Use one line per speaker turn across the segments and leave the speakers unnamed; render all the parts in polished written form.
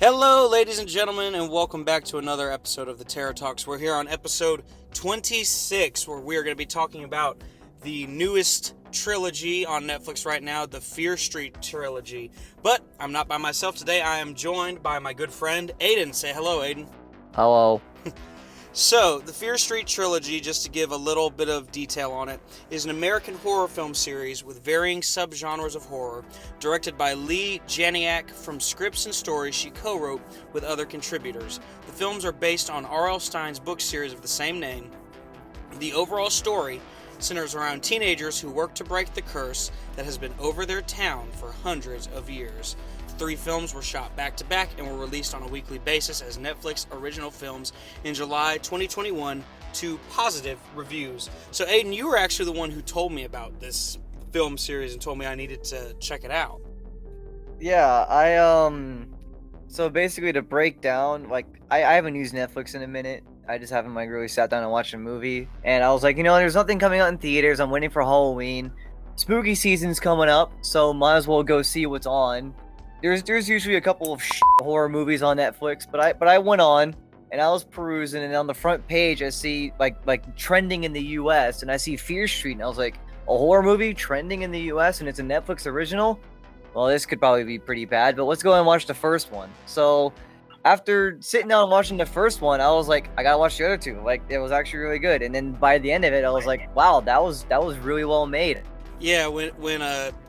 Hello, ladies and gentlemen, and welcome back to another episode of the Terror Talks. We're here on episode 26, where we are going to be talking about the newest trilogy on Netflix right now, the Fear Street Trilogy. But I'm not by myself today. I am joined by my good friend, Aiden. Say hello, Aiden.
Hello.
So, the Fear Street Trilogy, just to give a little bit of detail on it, is an American horror film series with varying subgenres of horror, directed by Leigh Janiak from scripts and stories she co-wrote with other contributors. The films are based on R.L. Stine's book series of the same name. The overall story centers around teenagers who work to break the curse that has been over their town for hundreds of years. The 3 films were shot back-to-back and were released on a weekly basis as Netflix original films in July 2021 to positive reviews. So Aiden, you were actually the one who told me about this film series and told me I needed to check it out.
Yeah, so basically to break down, I haven't used Netflix in a minute. I just haven't really sat down and watched a movie. And I was like, there's nothing coming out in theaters. I'm waiting for Halloween. Spooky season's coming up, so might as well go see what's on. There's usually a couple of horror movies on Netflix, but I went on and I was perusing, and on the front page I see like trending in the US, and I see Fear Street, and I was like, a horror movie trending in the US and it's a Netflix original? Well, this could probably be pretty bad, but let's go and watch the first one. So after sitting down and watching the first one, I was like, I gotta watch the other 2. Like, it was actually really good. And then by the end of it, I was like, wow, that was really well made.
Yeah, when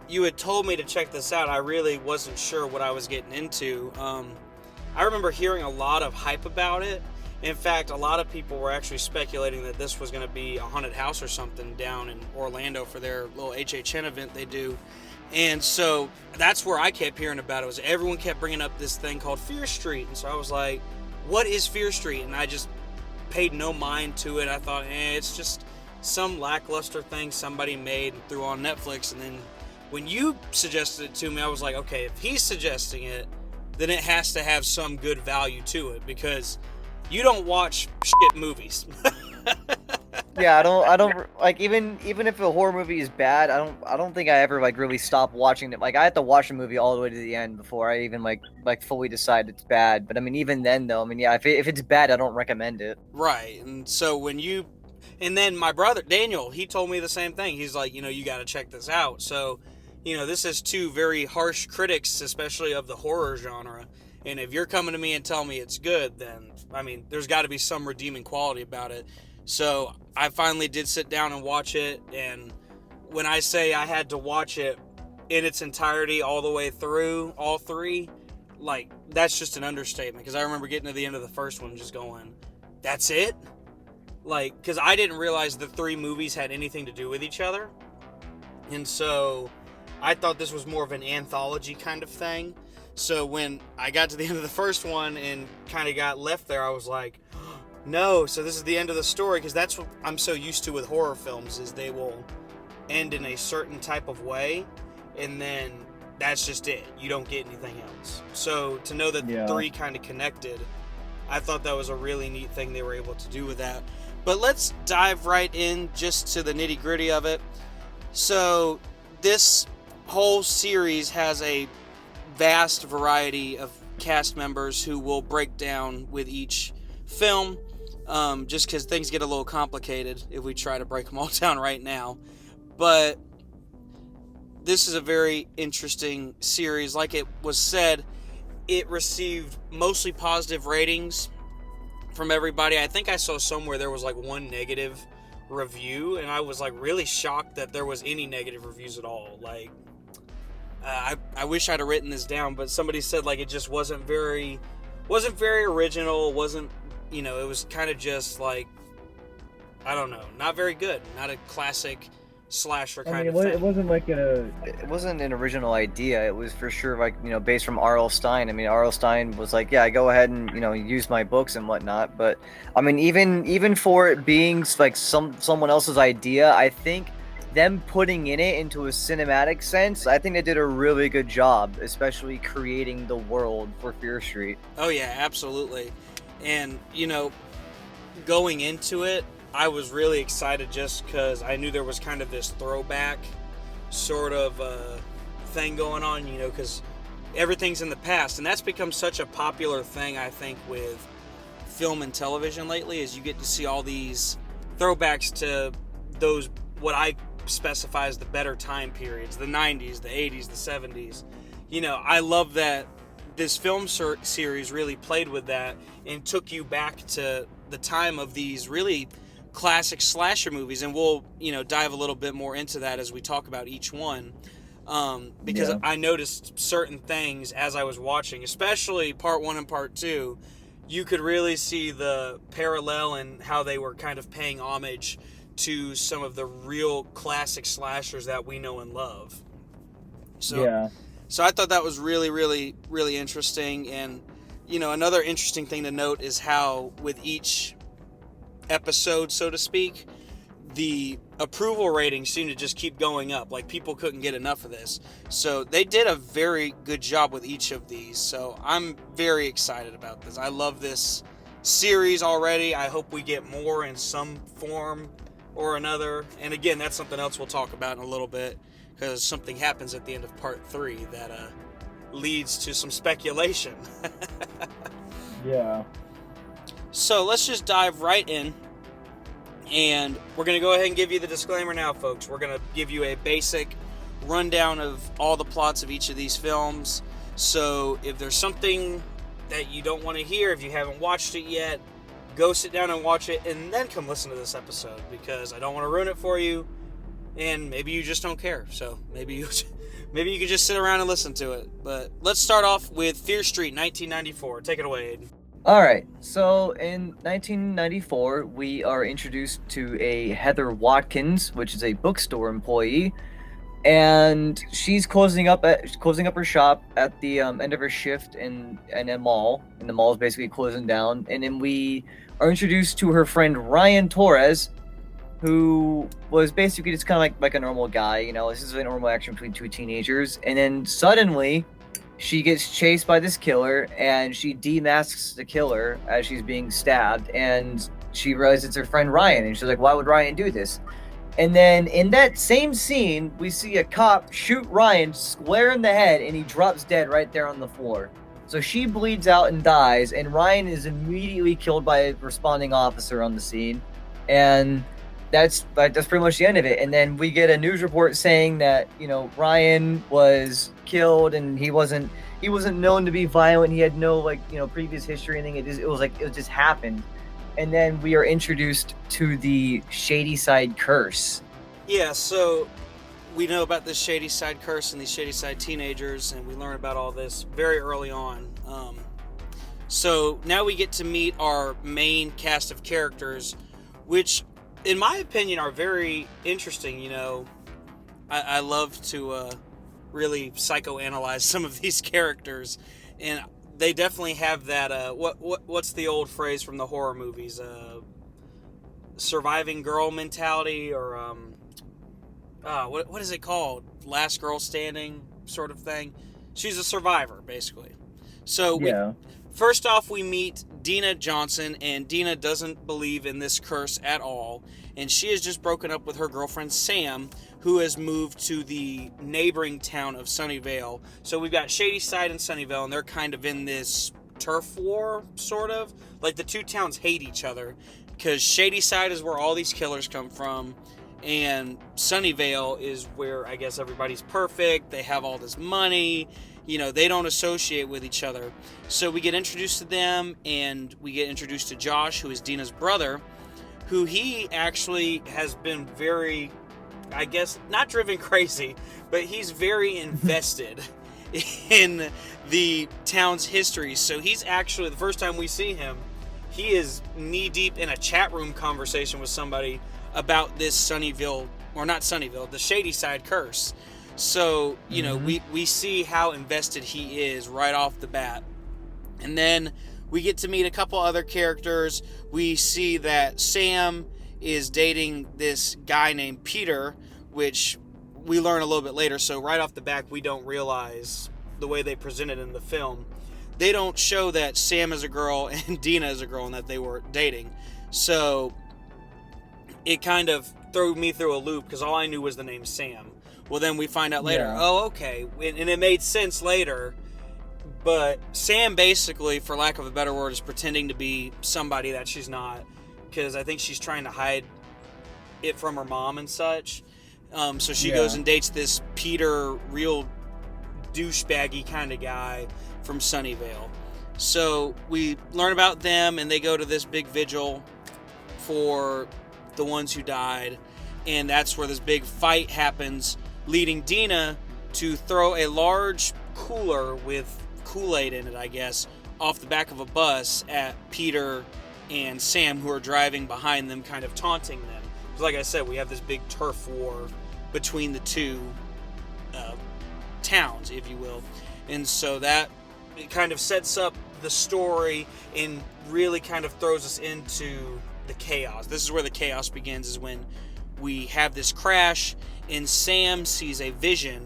you had told me to check this out, I really wasn't sure what I was getting into. I remember hearing a lot of hype about it. In fact, a lot of people were actually speculating that this was going to be a haunted house or something down in Orlando for their little HHN event they do. And so that's where I kept hearing about it. Was everyone kept bringing up this thing called Fear Street. And so I was like, what is Fear Street? And I just paid no mind to it. I thought, it's just some lackluster thing somebody made and threw on Netflix. And then when you suggested it to me, I was like, okay, if he's suggesting it, then it has to have some good value to it, because you don't watch shit movies.
Yeah, I don't like, even if a horror movie is bad, I don't think I ever really stop watching it. Like, I have to watch a movie all the way to the end before I even like fully decide it's bad. But I mean, even then though, yeah, if it's bad, I don't recommend it.
Right. And so and then my brother Daniel, he told me the same thing. He's like, you got to check this out. So, this is 2 very harsh critics, especially of the horror genre. And if you're coming to me and telling me it's good, then, there's got to be some redeeming quality about it. So I finally did sit down and watch it. And when I say I had to watch it in its entirety all the way through, all 3, that's just an understatement. Because I remember getting to the end of the first one and just going, that's it? Because I didn't realize the 3 movies had anything to do with each other. And so I thought this was more of an anthology kind of thing. So when I got to the end of the first one and kind of got left there, I was like, no, so this is the end of the story. Because that's what I'm so used to with horror films, is they will end in a certain type of way, and then that's just it. You don't get anything else. So to know that the 3 kind of connected, I thought that was a really neat thing they were able to do with that. But let's dive right in just to the nitty-gritty of it. So this whole series has a vast variety of cast members who will break down with each film, just because things get a little complicated if we try to break them all down right now. But this is a very interesting series. Like it was said, it received mostly positive ratings from everybody. I think I saw somewhere there was 1 negative review, and I was really shocked that there was any negative reviews at all. I wish I'd have written this down, but somebody said it just wasn't very original. Wasn't, it was kind of just I don't know, not very good, not a classic slasher kind of thing.
It wasn't an original idea. It was for sure based from R.L. Stine. R.L. Stine was like, yeah, go ahead and use my books and whatnot. But even for it being someone else's idea, I think them putting it into a cinematic sense, I think they did a really good job, especially creating the world for Fear Street.
Oh yeah, absolutely. And going into it, I was really excited just because I knew there was kind of this throwback sort of thing going on, because everything's in the past, and that's become such a popular thing, I think, with film and television lately, is you get to see all these throwbacks to those, what I specify as the better time periods, the 90s, the 80s, the 70s. You know, I love that this film series really played with that and took you back to the time of these really classic slasher movies, and we'll, you know, dive a little bit more into that as we talk about each one. Because I noticed certain things as I was watching, especially part 1 and part 2. You could really see the parallel in how they were kind of paying homage to some of the real classic slashers that we know and love. So I thought that was really, really, really interesting. And, you know, another interesting thing to note is how with each episode, so to speak, the approval ratings seem to just keep going up. Like, people couldn't get enough of this. So they did a very good job with each of these. So I'm very excited about this. I love this series already. I hope we get more in some form or another. And again, that's something else we'll talk about in a little bit, because something happens at the end of part 3 that leads to some speculation.
Yeah.
So let's just dive right in. And we're going to go ahead and give you the disclaimer now, folks. We're going to give you a basic rundown of all the plots of each of these films. So if there's something that you don't want to hear, if you haven't watched it yet, go sit down and watch it and then come listen to this episode, because I don't want to ruin it for you, and maybe you just don't care. So maybe you can just sit around and listen to it. But let's start off with Fear Street, 1994. Take it away, Aiden.
Alright, so in 1994, we are introduced to a Heather Watkins, which is a bookstore employee, and she's closing up her shop at the end of her shift in a mall, and the mall is basically closing down. And then we are introduced to her friend Ryan Torres, who was basically just kind of like a normal guy. You know, this is a normal action between two teenagers, and then suddenly she gets chased by this killer, and she demasks the killer as she's being stabbed, and she realizes it's her friend Ryan, and she's like, why would Ryan do this? And then in that same scene, we see a cop shoot Ryan square in the head, and he drops dead right there on the floor. So she bleeds out and dies, and Ryan is immediately killed by a responding officer on the scene. And that's pretty much the end of it. And then we get a news report saying that, you know, Ryan was killed, and he wasn't known to be violent. He had no, like, you know, previous history or anything. It just happened. And then we are introduced to the Shady Side Curse.
Yeah, so we know about this Shady Side Curse and these Shady Side teenagers, and we learn about all this very early on. So now we get to meet our main cast of characters, which, in my opinion, are very interesting. You know, I love to really psychoanalyze some of these characters, and they definitely have that what's the old phrase from the horror movies, surviving girl mentality, or what is it called, last girl standing sort of thing. She's a survivor, basically. So first off, we meet Dina Johnson, and Dina doesn't believe in this curse at all, and she has just broken up with her girlfriend Sam, who has moved to the neighboring town of Sunnyvale. So we've got Shady Side and Sunnyvale, and they're kind of in this turf war, sort of. Like, the two towns hate each other, because Shady Side is where all these killers come from, and Sunnyvale is where, I guess, everybody's perfect. They have all this money. You know, they don't associate with each other. So we get introduced to them, and we get introduced to Josh, who is Dina's brother, who he actually has been very, I guess, not driven crazy, but he's very invested in the town's history. So he's actually, the first time we see him, he is knee-deep in a chat room conversation with somebody about this Sunnyvale, or not Sunnyvale, the Shady Side Curse. So, you know, we see how invested he is right off the bat. And then we get to meet a couple other characters. We see that Sam is dating this guy named Peter, which we learn a little bit later. So right off the bat, we don't realize the way they present it in the film. They don't show that Sam is a girl and Dina is a girl and that they were dating. So it kind of threw me through a loop, because all I knew was the name Sam. Well, then we find out later, oh, okay. And it made sense later But Sam basically, for lack of a better word, is pretending to be somebody that she's not, because I think she's trying to hide it from her mom and such. So she goes and dates this Peter, real douchebaggy kind of guy from Sunnyvale. So we learn about them, and they go to this big vigil for the ones who died, and that's where this big fight happens, leading Dina to throw a large cooler with Kool-Aid in it, I guess, off the back of a bus at Peter and Sam, who are driving behind them, kind of taunting them. Because like I said, we have this big turf war between the two towns, if you will. And so that it kind of sets up the story and really kind of throws us into the chaos. This is where the chaos begins, is when we have this crash and Sam sees a vision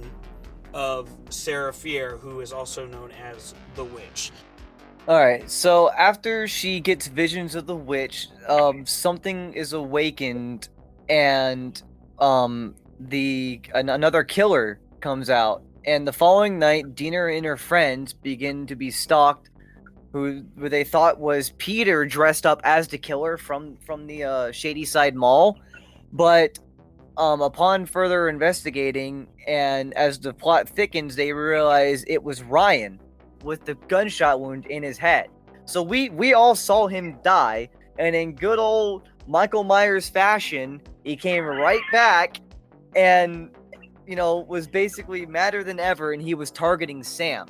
of Sarah Fier, who is also known as the Witch.
Alright, so after she gets visions of the witch, something is awakened, and another killer comes out. And the following night, Dina and her friends begin to be stalked, who they thought was Peter dressed up as the killer from the Shady Side Mall. But upon further investigating, and as the plot thickens, they realize it was Ryan with the gunshot wound in his head. So we all saw him die, and in good old Michael Myers fashion, he came right back and, was basically madder than ever, and he was targeting Sam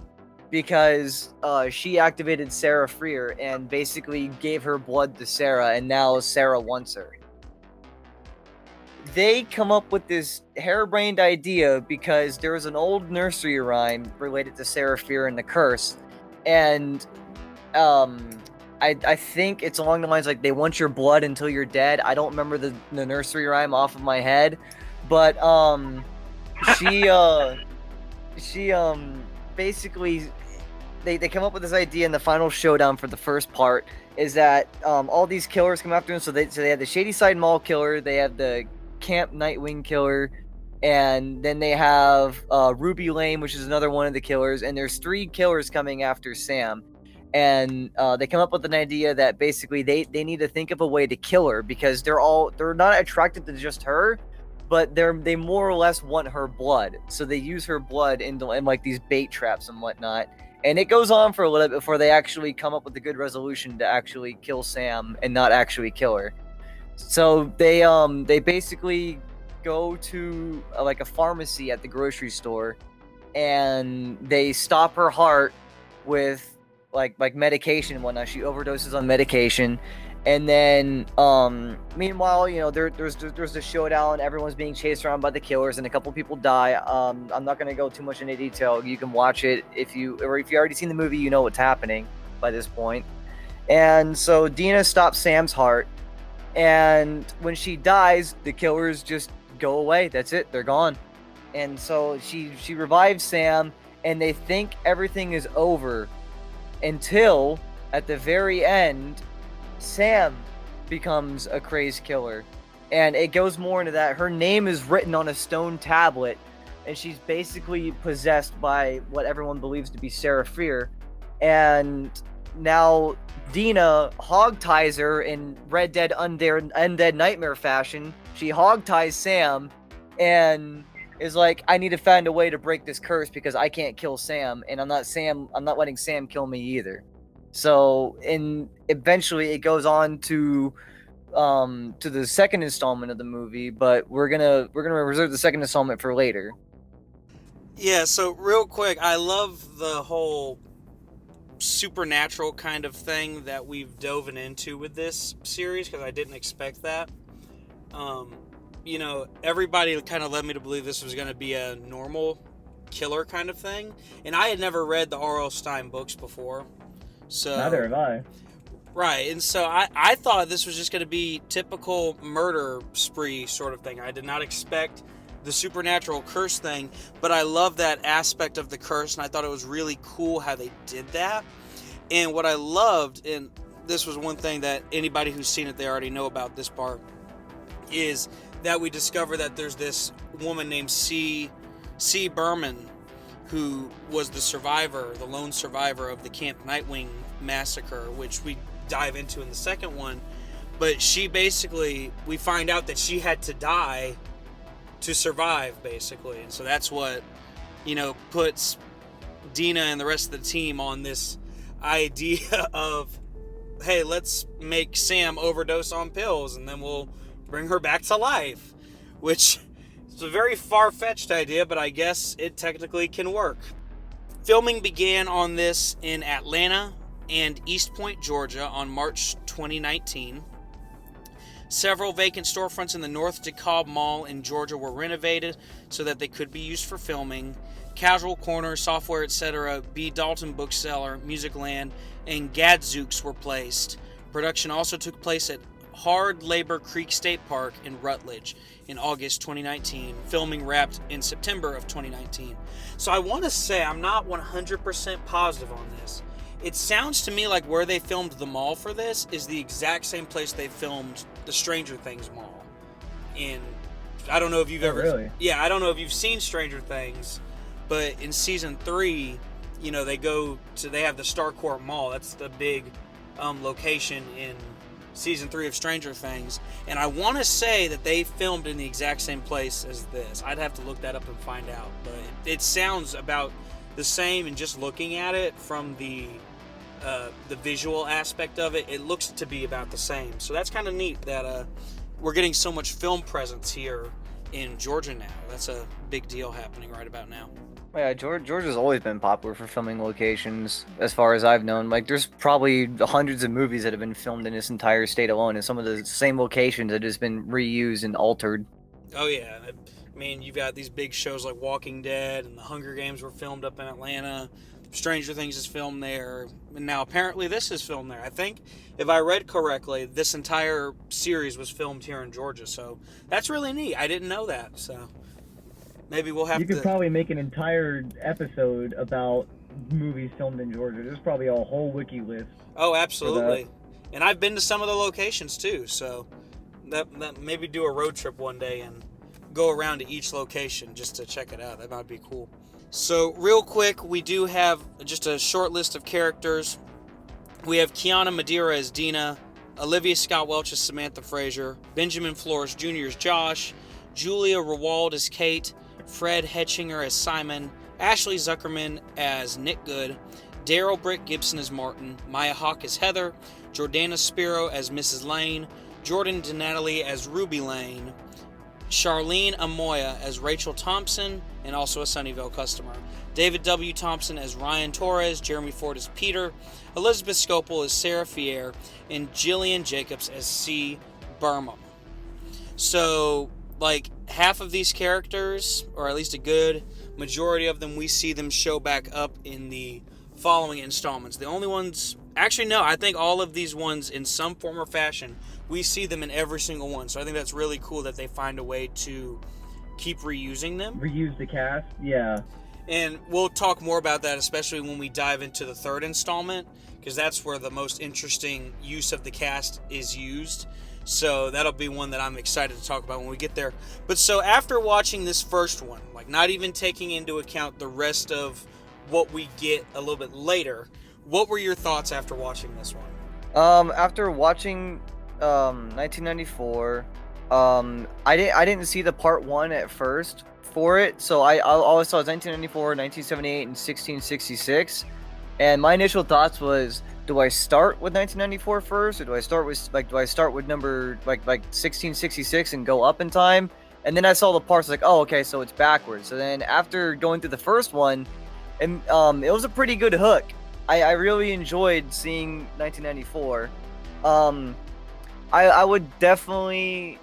because she activated Sarah Freer and basically gave her blood to Sarah, and now Sarah wants her. They come up with this harebrained idea because there was an old nursery rhyme related to Sarah Fear and the curse, and I think it's along the lines like, they want your blood until you're dead. I don't remember the nursery rhyme off of my head, but she basically they come up with this idea in the final showdown for the first part, is that all these killers come after him. So they have the Shady Side Mall killer, they have the Camp Nightwing killer, and then they have Ruby Lane, which is another one of the killers, and there's 3 killers coming after Sam. And they come up with an idea that basically they need to think of a way to kill her, because they're not attracted to just her, but they more or less want her blood. So they use her blood in like these bait traps and whatnot. And it goes on for a little bit before they actually come up with a good resolution to actually kill Sam and not actually kill her. So they basically go to like a pharmacy at the grocery store, and they stop her heart with like medication and whatnot. She overdoses on medication, and then meanwhile, there's the showdown. Everyone's being chased around by the killers, and a couple people die. I'm not gonna go too much into detail. You can watch it if you already seen the movie. You know what's happening by this point. And so Dina stops Sam's heart. And when she dies, the killers just go away. That's it. They're gone. And so she revives Sam, and they think everything is over until at the very end, Sam becomes a crazed killer. And it goes more into that. Her name is written on a stone tablet, and she's basically possessed by what everyone believes to be Sarah Fear. And now Dina hog-ties her in Red Dead Undead Nightmare fashion. She hog-ties Sam and is like, I need to find a way to break this curse because I can't kill Sam, and I'm not letting Sam kill me either. So eventually it goes on to the second installment of the movie, but we're gonna reserve the second installment for later.
Yeah, so real quick, I love the whole supernatural kind of thing that we've dove into with this series, because I didn't expect that. Everybody kind of led me to believe this was going to be a normal killer kind of thing, and I had never read the R.L. Stine books before. So
neither have I.
Right, and so I thought this was just going to be typical murder spree sort of thing. I did not expect the supernatural curse thing, but I love that aspect of the curse, and I thought it was really cool how they did that. And what I loved, and this was one thing that anybody who's seen it, they already know about this part, is that we discover that there's this woman named C. Berman, who was the lone survivor of the Camp Nightwing massacre, which we dive into in the second one. But she basically, we find out that she had to die to survive, basically. And so that's what, puts Dina and the rest of the team on this idea of, hey, let's make Sam overdose on pills and then we'll bring her back to life, which is a very far-fetched idea, but I guess it technically can work. Filming began on this in Atlanta and East Point, Georgia on March 2019. Several vacant storefronts in the North DeKalb Mall in Georgia were renovated so that they could be used for filming. Casual Corner, Software, etc., B. Dalton Bookseller, Musicland, and Gadzooks were placed. Production also took place at Hard Labor Creek State Park in Rutledge in August 2019. Filming wrapped in September of 2019. So I want to say, I'm not 100% positive on this. It sounds to me like where they filmed the mall for this is the exact same place they filmed the Stranger Things mall. I don't know if you've ever...
Really?
Yeah, I don't know if you've seen Stranger Things, but in season 3, they have the Starcourt Mall. That's the big location in season 3 of Stranger Things. And I want to say that they filmed in the exact same place as this. I'd have to look that up and find out. But it sounds about the same, and just looking at it from the visual aspect of it, it looks to be about the same. So that's kind of neat that we're getting so much film presence here in Georgia now. That's a big deal happening right about now.
Yeah, Georgia's always been popular for filming locations, as far as I've known. Like, there's probably hundreds of movies that have been filmed in this entire state alone, and some of the same locations that have just been reused and altered.
Oh, yeah. I mean, you've got these big shows like Walking Dead, and The Hunger Games were filmed up in Atlanta. Stranger Things is filmed there. And now, apparently, this is filmed there. I think, if I read correctly, this entire series was filmed here in Georgia. So, that's really neat. I didn't know that, so... Maybe we'll have to...
You could probably make an entire episode about movies filmed in Georgia. There's probably a whole wiki list.
Oh, absolutely. And I've been to some of the locations, too. So that maybe do a road trip one day and go around to each location just to check it out. That might be cool. So, real quick, we do have just a short list of characters. We have Kiana Madeira as Dina, Olivia Scott Welch as Samantha Frazier, Benjamin Flores Jr. as Josh, Julia Rewald as Kate, Fred Hetchinger as Simon, Ashley Zuckerman as Nick Good, Daryl Britt Gibson as Martin, Maya Hawk as Heather, Jordana Spiro as Mrs. Lane, Jordan DeNatalie as Ruby Lane, Charlene Amoya as Rachel Thompson, and also a Sunnyvale customer, David W. Thompson as Ryan Torres, Jeremy Ford as Peter, Elizabeth Scopel as Sarah Fier, and Jillian Jacobs as C. Burma. So, like, half of these characters, or at least a good majority of them, we see them show back up in the following installments. The only ones... Actually, no, I think all of these ones, in some form or fashion, we see them in every single one. So I think that's really cool that they find a way to keep reusing them.
Reuse the cast? Yeah.
And we'll talk more about that, especially when we dive into the third installment, because that's where the most interesting use of the cast is used. So that'll be one that I'm excited to talk about when we get there. But so after watching this first one, like not even taking into account the rest of what we get a little bit later, what were your thoughts after watching this one?
After watching 1994, I didn't see the part 1 at first for it, so I always saw 1994, 1978, and 1666. And my initial thoughts was, do I start with 1994 first, or do I start with number like 1666 and go up in time? And then I saw the parts like, oh, okay, so it's backwards. So then after going through the first one, and it was a pretty good hook. I really enjoyed seeing 1994. I would definitely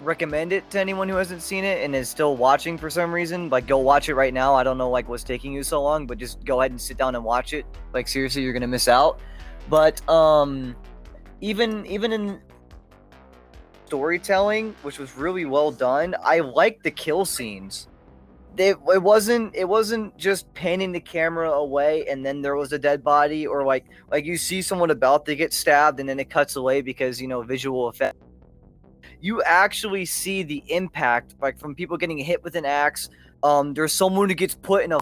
recommend it to anyone who hasn't seen it and is still watching for some reason. Like, go watch it right now. I don't know like what's taking you so long, but just go ahead and sit down and watch it. Like, seriously, you're gonna miss out. But even in storytelling, which was really well done, I liked the kill scenes. It wasn't just panning the camera away and then there was a dead body, or like you see someone about to get stabbed and then it cuts away because, you know, visual effect. You actually see the impact, like from people getting hit with an axe. There's someone who gets put in a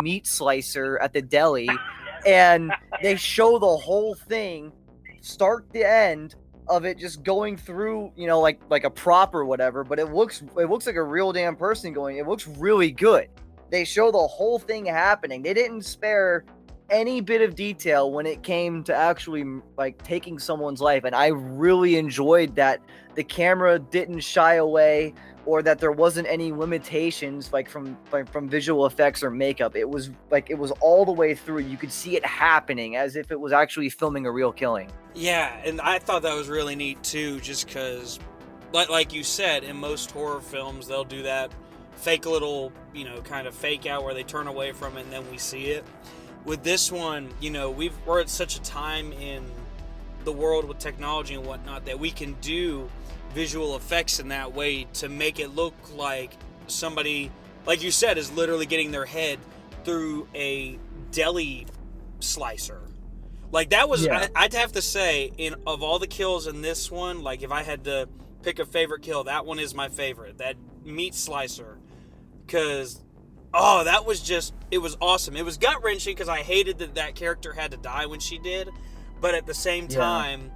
meat slicer at the deli, and they show the whole thing, start to end of it, just going through, you know, like a prop or whatever. But it looks like a real damn person going. It looks really good. They show the whole thing happening. They didn't spare any bit of detail when it came to actually like taking someone's life, and I really enjoyed that the camera didn't shy away, or that there wasn't any limitations like from visual effects or makeup. It was all the way through. You could see it happening as if it was actually filming a real killing.
Yeah, and I thought that was really neat too, just because, like you said, in most horror films they'll do that fake little, you know, kind of fake out where they turn away from it and then we see it. With this one, you know, we're at such a time in the world with technology and whatnot that we can do visual effects in that way to make it look like somebody, like you said, is literally getting their head through a deli slicer. Like that was,
Yeah.
I'd have to say, of all the kills in this one, like if I had to pick a favorite kill, that one is my favorite, that meat slicer, because that was just, it was awesome. It was gut-wrenching because I hated that character had to die when she did, but at the same time,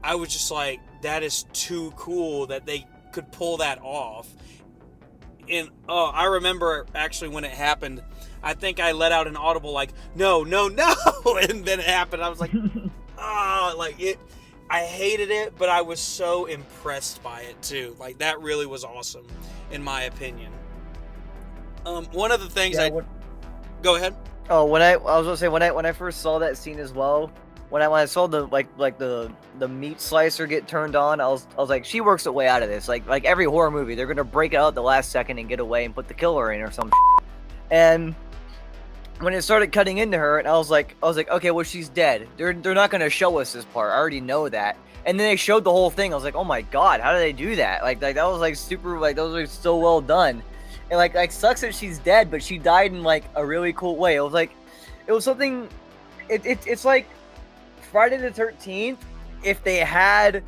I was just like, that is too cool that they could pull that off. And I remember actually when it happened, I think I let out an audible like, no, no, no, and then it happened. I was like, I hated it, but I was so impressed by it too. Like that really was awesome, in my opinion. One of the things go ahead.
Oh, when I was gonna say when I first saw that scene as well, when I saw the the meat slicer get turned on, I was like, she works her way out of this. Like every horror movie, they're gonna break it out at the last second and get away and put the killer in or some shit. And when it started cutting into her, and I was like, okay, well, she's dead. They're not gonna show us this part. I already know that. And then they showed the whole thing. I was like, oh my god, how did they do that? Like that was like super, like that was like so well done. And like sucks that she's dead, but she died in like a really cool way. It was something. It's like Friday the 13th if they had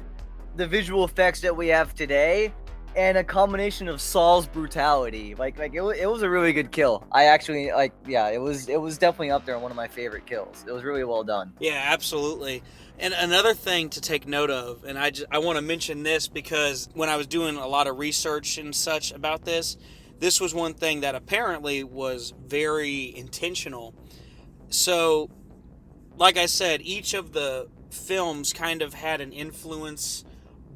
the visual effects that we have today and a combination of Saul's brutality. Like it was a really good kill. I actually it was definitely up there on one of my favorite kills. It was really well done.
Yeah, absolutely. And another thing to take note of, and I want to mention this because when I was doing a lot of research and such about this was one thing that apparently was very intentional. So, like I said, each of the films kind of had an influence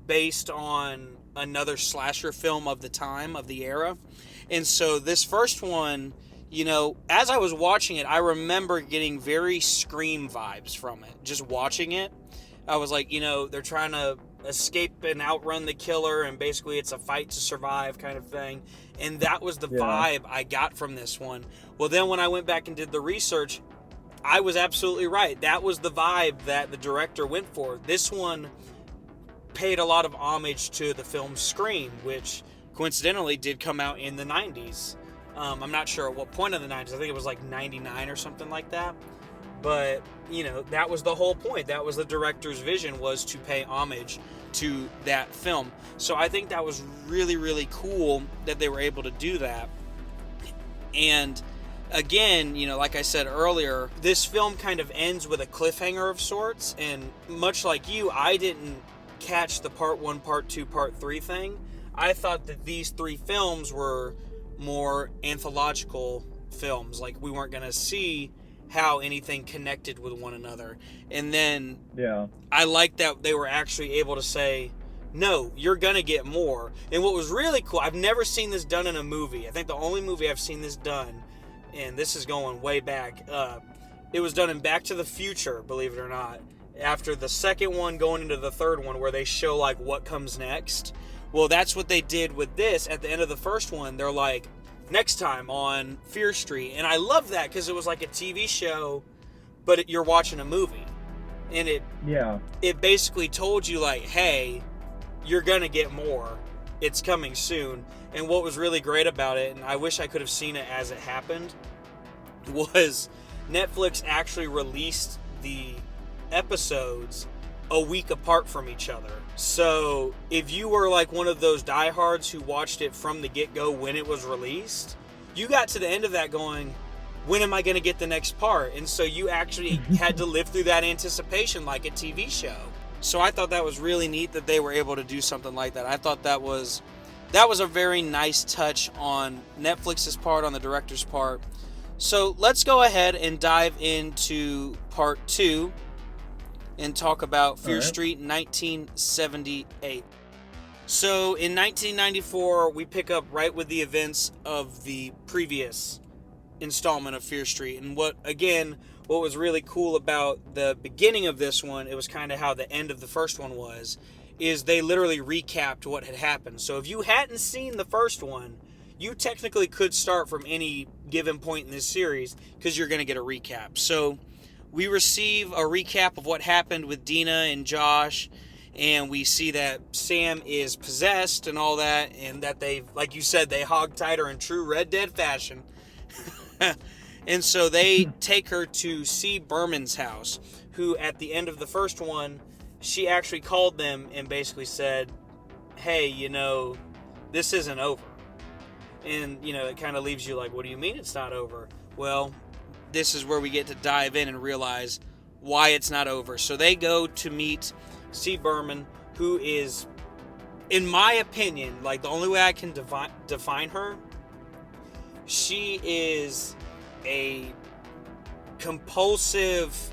based on another slasher film of the time, of the era. And so this first one, you know, as I was watching it, I remember getting very Scream vibes from it. Just watching it, I was like, you know, they're trying to escape and outrun the killer, and basically it's a fight to survive kind of thing. And that was the vibe I got from this one. Well, then when I went back and did the research, I was absolutely right. That was the vibe that the director went for. This one paid a lot of homage to the film Scream, which coincidentally did come out in the 90s. I'm not sure at what point in the 90s. I think it was like 99 or something like that. But, you know, that was the whole point. That was the director's vision, was to pay homage to that film. So I think that was really, really cool that they were able to do that. And again, you know, like I said earlier, this film kind of ends with a cliffhanger of sorts. And much like you, I didn't catch the part 1, part 2, part 3 thing. I thought that these 3 films were more anthological films. Like we weren't going to see how anything connected with one another. And then I like that they were actually able to say, no, you're gonna get more. And what was really cool, I've never seen this done in a movie. I think the only movie I've seen this done, and this is going way back, it was done in Back to the Future, believe it or not, after the second one going into the third one, where they show like what comes next. Well, that's what they did with this. At the end of the first one, they're like, next time on Fear Street. And I love that because it was like a TV show, but you're watching a movie. And it basically told you like, hey, you're gonna get more. It's coming soon. And what was really great about it, and I wish I could have seen it as it happened, was Netflix actually released the episodes a week apart from each other. So if you were like one of those diehards who watched it from the get-go when it was released, you got to the end of that going, when am I going to get the next part? And so you actually had to live through that anticipation like a TV show. So I thought that was really neat that they were able to do something like that. I thought that was a very nice touch on Netflix's part, on the director's part. So let's go ahead and dive into part 2 and talk about Fear Street 1978. So in 1994, we pick up right with the events of the previous installment of Fear Street. And what was really cool about the beginning of this one, it was kind of how the end of the first one was, is they literally recapped what had happened. So if you hadn't seen the first one, you technically could start from any given point in this series because you're going to get a recap. So we receive a recap of what happened with Dina and Josh, and we see that Sam is possessed and all that, and that they, like you said, they hogtied her in true Red Dead fashion. And so they take her to C. Berman's house, who at the end of the first one, she actually called them and basically said, hey, this isn't over. And, it kind of leaves you like, what do you mean it's not over? Well, this is where we get to dive in and realize why it's not over. So they go to meet C. Berman, who is, in my opinion, like the only way I can define her, she is a compulsive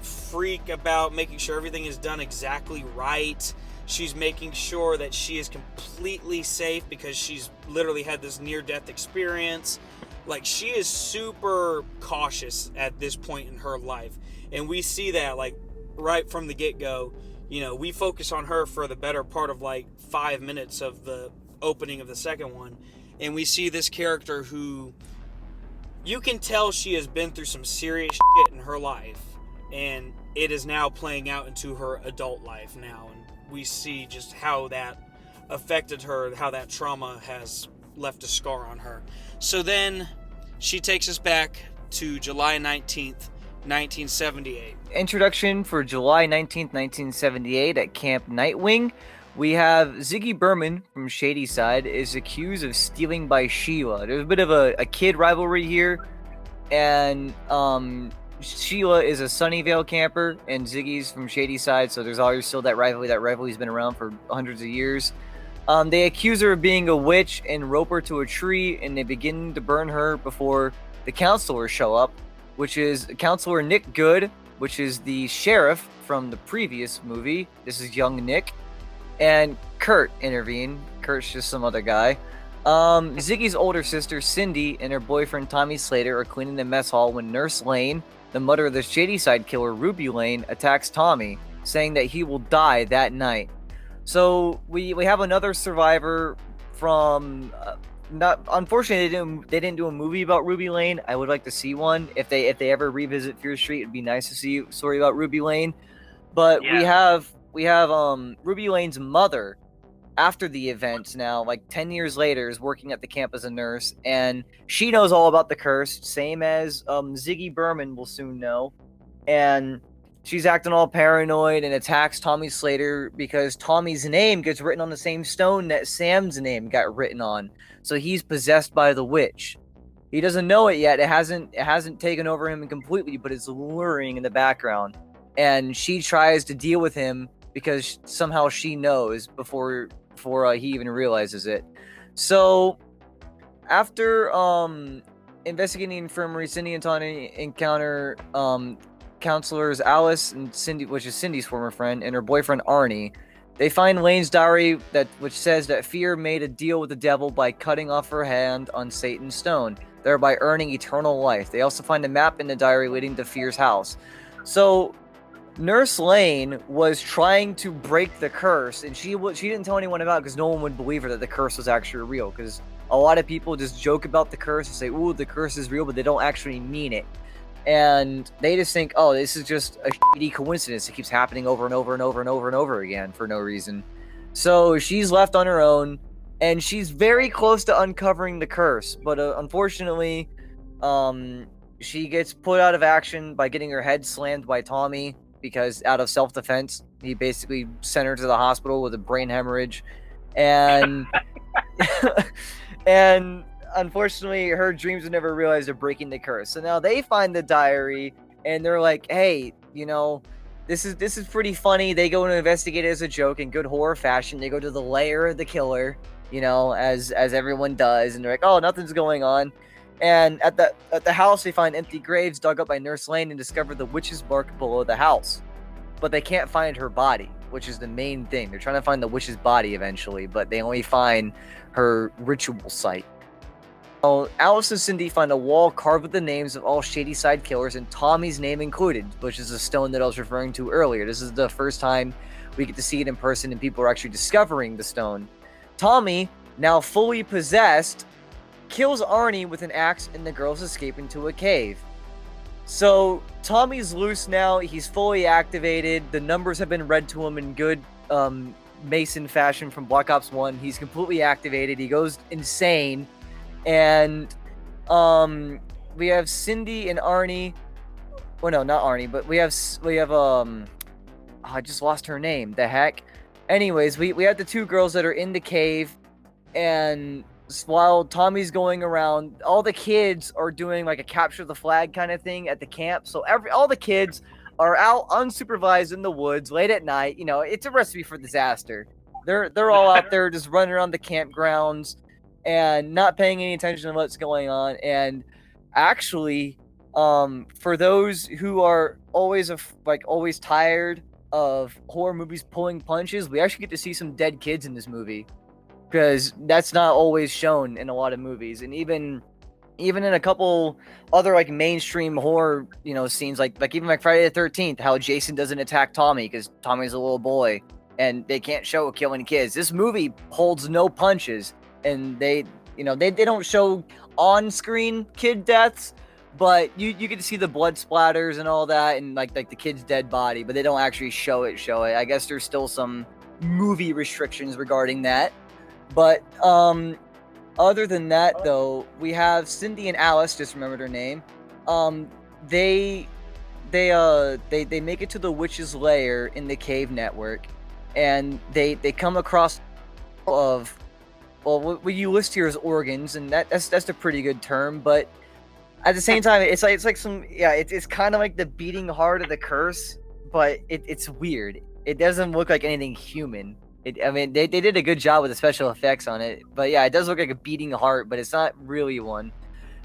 freak about making sure everything is done exactly right. She's making sure that she is completely safe because she's literally had this near-death experience. Like, she is super cautious at this point in her life. And we see that, like, right from the get-go. We focus on her for the better part of, like, 5 minutes of the opening of the second one. And we see this character who, you can tell she has been through some serious shit in her life. And it is now playing out into her adult life now. And we see just how that affected her, how that trauma has left a scar on her. So then she takes us back to July 19th, 1978.
Introduction for July 19th, 1978 at Camp Nightwing. We have Ziggy Berman from Shadyside is accused of stealing by Sheila. There's a bit of a kid rivalry here, and Sheila is a Sunnyvale camper, and Ziggy's from Shadyside, so there's always still that rivalry. That rivalry's been around for hundreds of years. They accuse her of being a witch and rope her to a tree, and they begin to burn her before the counselors show up, which is Counselor Nick Good, which is the sheriff from the previous movie. This is young Nick. And Kurt intervened. Kurt's just some other guy. Ziggy's older sister, Cindy, and her boyfriend, Tommy Slater, are cleaning the mess hall when Nurse Lane, the mother of the Shadyside killer, Ruby Lane, attacks Tommy, saying that he will die that night. So we have another survivor from... unfortunately, they didn't do a movie about Ruby Lane. I would like to see one. If they ever revisit Fear Street, it'd be nice to see a story about Ruby Lane. But yeah. we have Ruby Lane's mother after the events now, like 10 years later, is working at the camp as a nurse, and she knows all about the curse, same as Ziggy Berman will soon know. And she's acting all paranoid and attacks Tommy Slater because Tommy's name gets written on the same stone that Sam's name got written on. So he's possessed by the witch. He doesn't know it yet. It hasn't taken over him completely, but it's luring in the background. And she tries to deal with him because somehow she knows before he even realizes it. So after investigating the infirmary, Cindy and Tony encounter counselors Alice and Cindy, which is Cindy's former friend, and her boyfriend Arnie. They find Lane's diary which says that Fear made a deal with the devil by cutting off her hand on Satan's stone, thereby earning eternal life. They also find a map in the diary leading to Fear's house. So Nurse Lane was trying to break the curse, and she didn't tell anyone about it because no one would believe her that the curse was actually real, because a lot of people just joke about the curse and say, ooh, the curse is real, but they don't actually mean it. And they just think, oh, this is just a shitty coincidence. It keeps happening over and over and over and over and over again for no reason. So she's left on her own, and she's very close to uncovering the curse. But unfortunately, she gets put out of action by getting her head slammed by Tommy, because out of self-defense, he basically sent her to the hospital with a brain hemorrhage. And and unfortunately, her dreams were never realized of breaking the curse. So now they find the diary, and they're like, "Hey, this is pretty funny." They go and investigate it as a joke in good horror fashion. They go to the lair of the killer, as everyone does, and they're like, "Oh, nothing's going on." And at the house, they find empty graves dug up by Nurse Lane and discover the witch's mark below the house. But they can't find her body, which is the main thing. They're trying to find the witch's body eventually, but they only find her ritual site. So Alice and Cindy find a wall carved with the names of all Shady Side killers and Tommy's name included, which is the stone that I was referring to earlier. This is the first time we get to see it in person and people are actually discovering the stone. Tommy, now fully possessed, kills Arnie with an axe and the girls escape into a cave. So Tommy's loose now. He's fully activated. The numbers have been read to him in good Mason fashion from Black Ops 1. He's completely activated. He goes insane. And we have Cindy and Arnie. Well, no, not Arnie, but we have I just lost her name. The heck. Anyways, we have the two girls that are in the cave, and while Tommy's going around, all the kids are doing like a capture the flag kind of thing at the camp. So all the kids are out unsupervised in the woods late at night. It's a recipe for disaster. They're all out there just running around the campgrounds and not paying any attention to what's going on. And actually, for those who are always tired of horror movies pulling punches, we actually get to see some dead kids in this movie, because that's not always shown in a lot of movies. And even in a couple other like mainstream horror scenes, like even like Friday the 13th, how Jason doesn't attack Tommy because Tommy's a little boy and they can't show killing kids. This movie holds no punches, and they don't show on-screen kid deaths, but you get to see the blood splatters and all that, and like the kid's dead body, but they don't actually show it. I guess there's still some movie restrictions regarding that. But other than that, though, we have Cindy and Alice. Just remembered her name. They make it to the witch's lair in the cave network, and they come across what you list here as organs, and that's a pretty good term. But at the same time, it's kind of like the beating heart of the curse, but it's weird. It doesn't look like anything human. They did a good job with the special effects on it, but yeah, it does look like a beating heart, but it's not really one.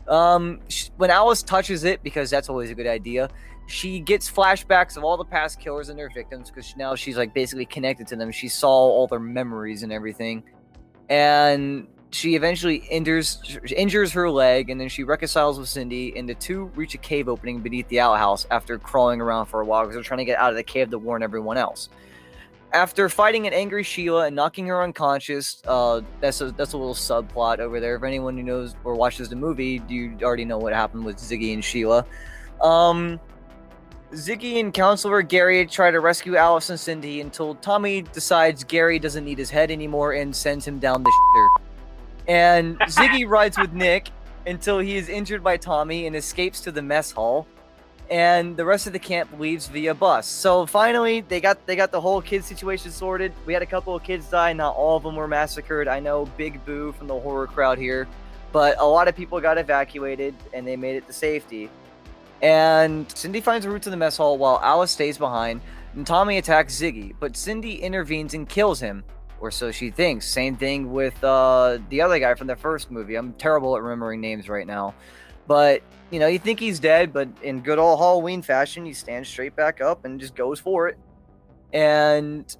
When Alice touches it, because that's always a good idea, she gets flashbacks of all the past killers and their victims, because now she's like basically connected to them. She saw all their memories and everything, and she eventually injures her leg, and then she reconciles with Cindy, and the two reach a cave opening beneath the outhouse after crawling around for a while because they're trying to get out of the cave to warn everyone else. After fighting an angry Sheila and knocking her unconscious, that's a little subplot over there. If anyone who knows or watches the movie, you already know what happened with Ziggy and Sheila. Ziggy and Counselor Gary try to rescue Alice and Cindy until Tommy decides Gary doesn't need his head anymore and sends him down the shitter. And Ziggy rides with Nick until he is injured by Tommy and escapes to the mess hall. And the rest of the camp leaves via bus. So finally, they got the whole kid situation sorted. We had a couple of kids die. Not all of them were massacred. I know, big boo from the horror crowd here. But a lot of people got evacuated, and they made it to safety. And Cindy finds a route to the mess hall while Alice stays behind. And Tommy attacks Ziggy, but Cindy intervenes and kills him. Or so she thinks. Same thing with the other guy from the first movie. I'm terrible at remembering names right now. But you think he's dead, but in good old Halloween fashion, he stands straight back up and just goes for it. And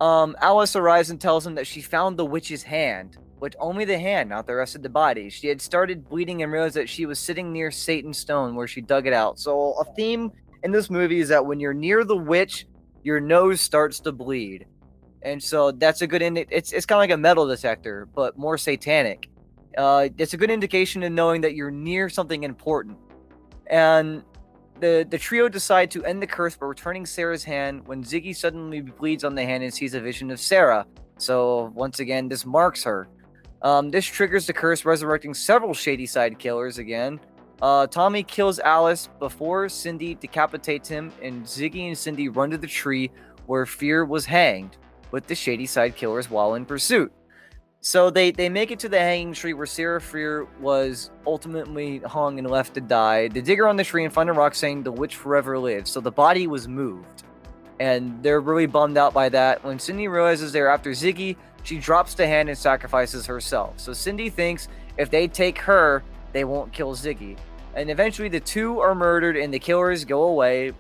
Alice arrives and tells him that she found the witch's hand, but only the hand, not the rest of the body. She had started bleeding and realized that she was sitting near Satan's stone where she dug it out. So a theme in this movie is that when you're near the witch, your nose starts to bleed. And so that's a good it's kind of like a metal detector, but more satanic. It's a good indication of knowing that you're near something important. And the trio decide to end the curse by returning Sarah's hand when Ziggy suddenly bleeds on the hand and sees a vision of Sarah. So once again, this marks her. This triggers the curse, resurrecting several Shady Side killers again. Tommy kills Alice before Cindy decapitates him, and Ziggy and Cindy run to the tree where Fear was hanged, with the Shady Side killers while in pursuit. So they make it to the hanging tree where Sarah Fear was ultimately hung and left to die. They dig her on the tree and find a rock saying the witch forever lives. So the body was moved. And they're really bummed out by that. When Cindy realizes they're after Ziggy, she drops the hand and sacrifices herself. So Cindy thinks if they take her, they won't kill Ziggy. And eventually the two are murdered and the killers go away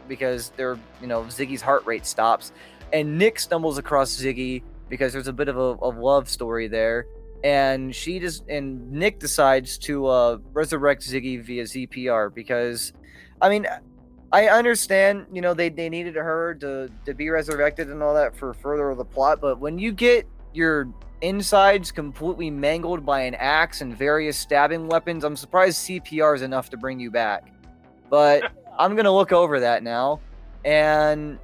because Ziggy's heart rate stops. And Nick stumbles across Ziggy because there's a bit of a love story there. And Nick decides to resurrect Ziggy via ZPR because, I understand, they needed her to be resurrected and all that for further of the plot, but when you get your insides completely mangled by an axe and various stabbing weapons, I'm surprised CPR is enough to bring you back. But I'm going to look over that now. And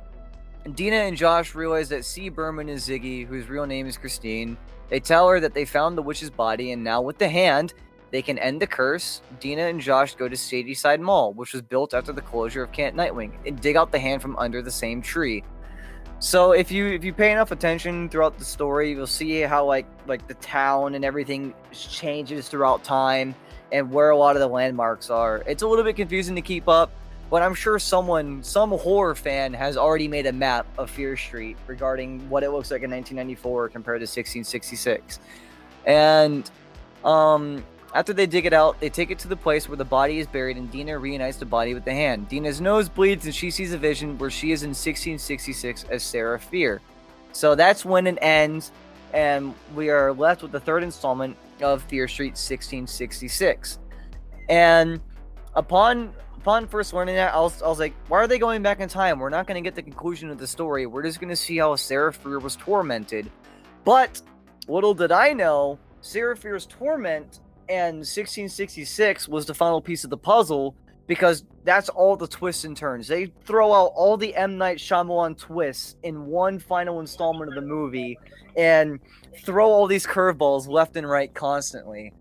Dina and Josh realize that C. Berman is Ziggy, whose real name is Christine. They tell her that they found the witch's body, and now with the hand, they can end the curse. Dina and Josh go to Shadyside Mall, which was built after the closure of Camp Nightwing, and dig out the hand from under the same tree. So if you pay enough attention throughout the story, you'll see how like the town and everything changes throughout time and where a lot of the landmarks are. It's a little bit confusing to keep up, but I'm sure some horror fan has already made a map of Fear Street regarding what it looks like in 1994 compared to 1666. And after they dig it out, they take it to the place where the body is buried, and Dina reunites the body with the hand. Dina's nose bleeds, and she sees a vision where she is in 1666 as Sarah Fear. So that's when it ends, and we are left with the third installment of Fear Street 1666. And upon first learning that, I was like, why are they going back in time? We're not going to get the conclusion of the story. We're just going to see how Sarah Fear was tormented. But little did I know, Sarah Fear's torment and 1666 was the final piece of the puzzle, because that's all the twists and turns. They throw out all the M. Night Shyamalan twists in one final installment of the movie and throw all these curveballs left and right constantly.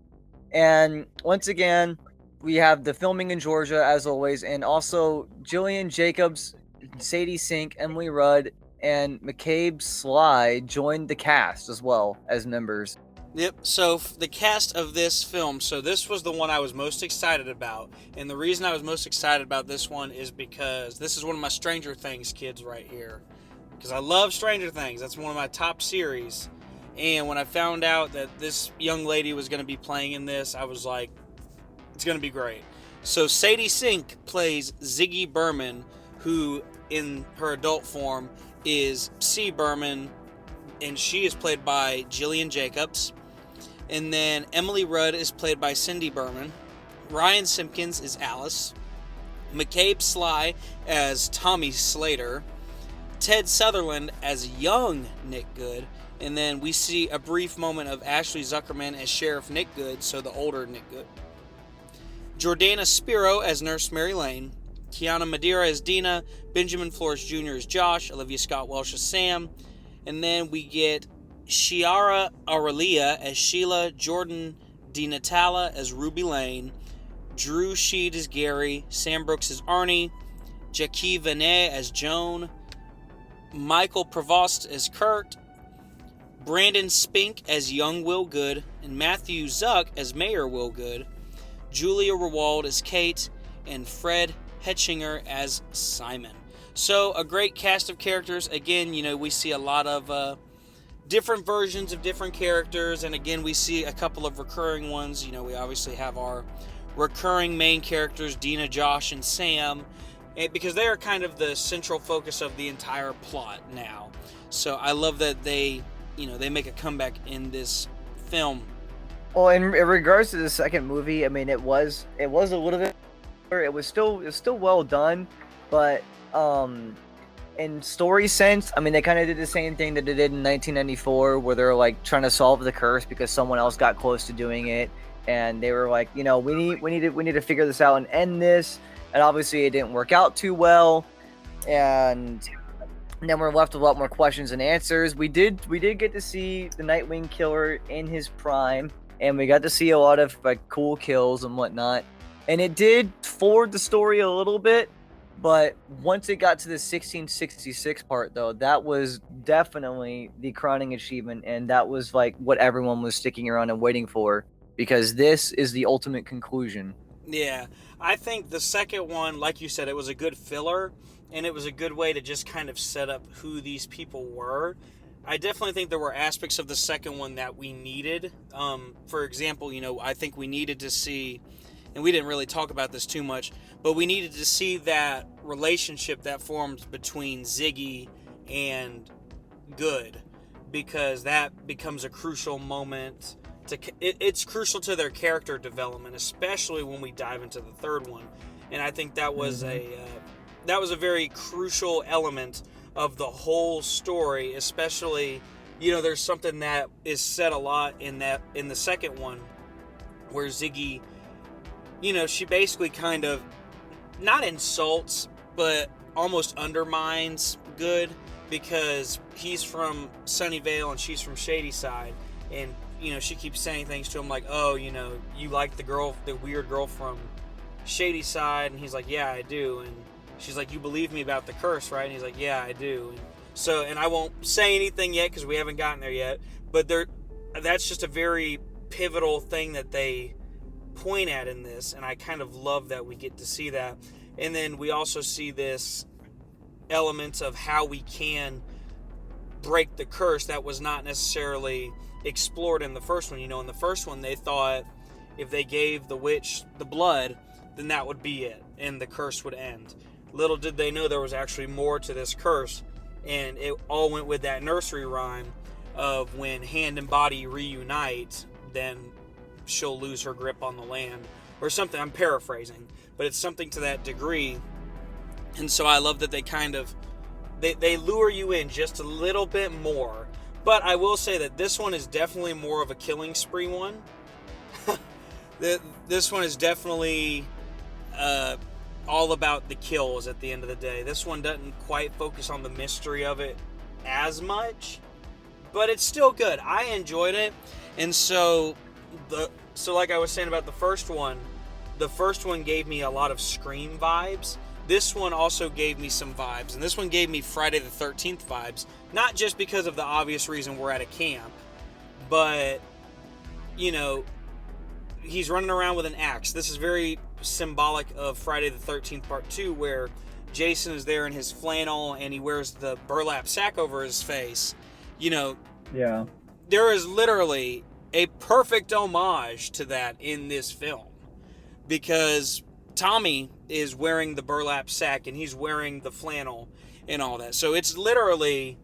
And once again, we have the filming in Georgia, as always, and also Jillian Jacobs, Sadie Sink, Emily Rudd, and McCabe Sly joined the cast as well as members.
Yep, so the cast of this film, so this was the one I was most excited about, and the reason I was most excited about this one is because this is one of my Stranger Things kids right here, because I love Stranger Things. That's one of my top series, and when I found out that this young lady was going to be playing in this, I was like, it's going to be great. So Sadie Sink plays Ziggy Berman, who in her adult form is C. Berman, and she is played by Jillian Jacobs. And then Emily Rudd is played by Cindy Berman. Ryan Simpkins is Alice. McCabe Sly as Tommy Slater. Ted Sutherland as young Nick Good. And then we see a brief moment of Ashley Zuckerman as Sheriff Nick Good, so the older Nick Good. Jordana Spiro as Nurse Mary Lane. Kiana Madeira as Dina. Benjamin Flores Jr. as Josh. Olivia Scott Welsh as Sam. And then we get Shiara Aurelia as Sheila, Jordan DiNatale as Ruby Lane, Drew Sheed as Gary, Sam Brooks as Arnie, Jackie Venet as Joan, Michael Prevost as Kurt, Brandon Spink as young Will Good, and Matthew Zuck as Mayor Will Good, Julia Rewald as Kate, and Fred Hetchinger as Simon. So a great cast of characters. Again, we see a lot of different versions of different characters, and again we see a couple of recurring ones. We obviously have our recurring main characters, Dina, Josh, and Sam, because they are kind of the central focus of the entire plot now. So I love that they make a comeback in this film.
Well, in regards to the second movie, it was a little bit, it was still well done, but in story sense, they kind of did the same thing that they did in 1994, where they're like trying to solve the curse because someone else got close to doing it, and they were like, we need to figure this out and end this, and obviously it didn't work out too well, and then we're left with a lot more questions and answers. We did get to see the Nightwing Killer in his prime, and we got to see a lot of like cool kills and whatnot, and it did forward the story a little bit. But once it got to the 1666 part, though, that was definitely the crowning achievement, and that was like what everyone was sticking around and waiting for, because this is the ultimate conclusion.
Yeah, I think the second one, like you said, it was a good filler, and it was a good way to just kind of set up who these people were. I definitely think there were aspects of the second one that we needed. For example, I think we needed to see, and we didn't really talk about this too much, but we needed to see that relationship that forms between Ziggy and Good, because that becomes a crucial moment. It's crucial to their character development, especially when we dive into the third one. And I think that was a very crucial element of the whole story, especially, there's something that is said a lot in the second one, where Ziggy, she basically kind of not insults, but almost undermines Good, because he's from Sunnyvale and she's from Shadyside, and she keeps saying things to him like, oh, you like the weird girl from Shadyside, and he's like, yeah, I do. And she's like, you believe me about the curse, right? And he's like, yeah, I do. And I won't say anything yet because we haven't gotten there yet, but that's just a very pivotal thing that they point at in this, and I kind of love that we get to see that. And then we also see this element of how we can break the curse that was not necessarily explored in the first one. In the first one, they thought if they gave the witch the blood, then that would be it, and the curse would end. Little did they know there was actually more to this curse, and it all went with that nursery rhyme of when hand and body reunite, then she'll lose her grip on the land, or something. I'm paraphrasing, but it's something to that degree. And so I love that they kind of they lure you in just a little bit more. But I will say that this one is definitely more of a killing spree one. This one is definitely all about the kills at the end of the day. This one doesn't quite focus on the mystery of it as much, but it's still good. I enjoyed it. And so like I was saying about the first one gave me a lot of Scream vibes. This one also gave me some vibes, and this one gave me Friday the 13th vibes, not just because of the obvious reason we're at a camp, but, he's running around with an axe. This is very symbolic of Friday the 13th Part 2, where Jason is there in his flannel, and he wears the burlap sack over his face.
Yeah.
There is literally a perfect homage to that in this film, because Tommy is wearing the burlap sack and he's wearing the flannel and all that. So it's literally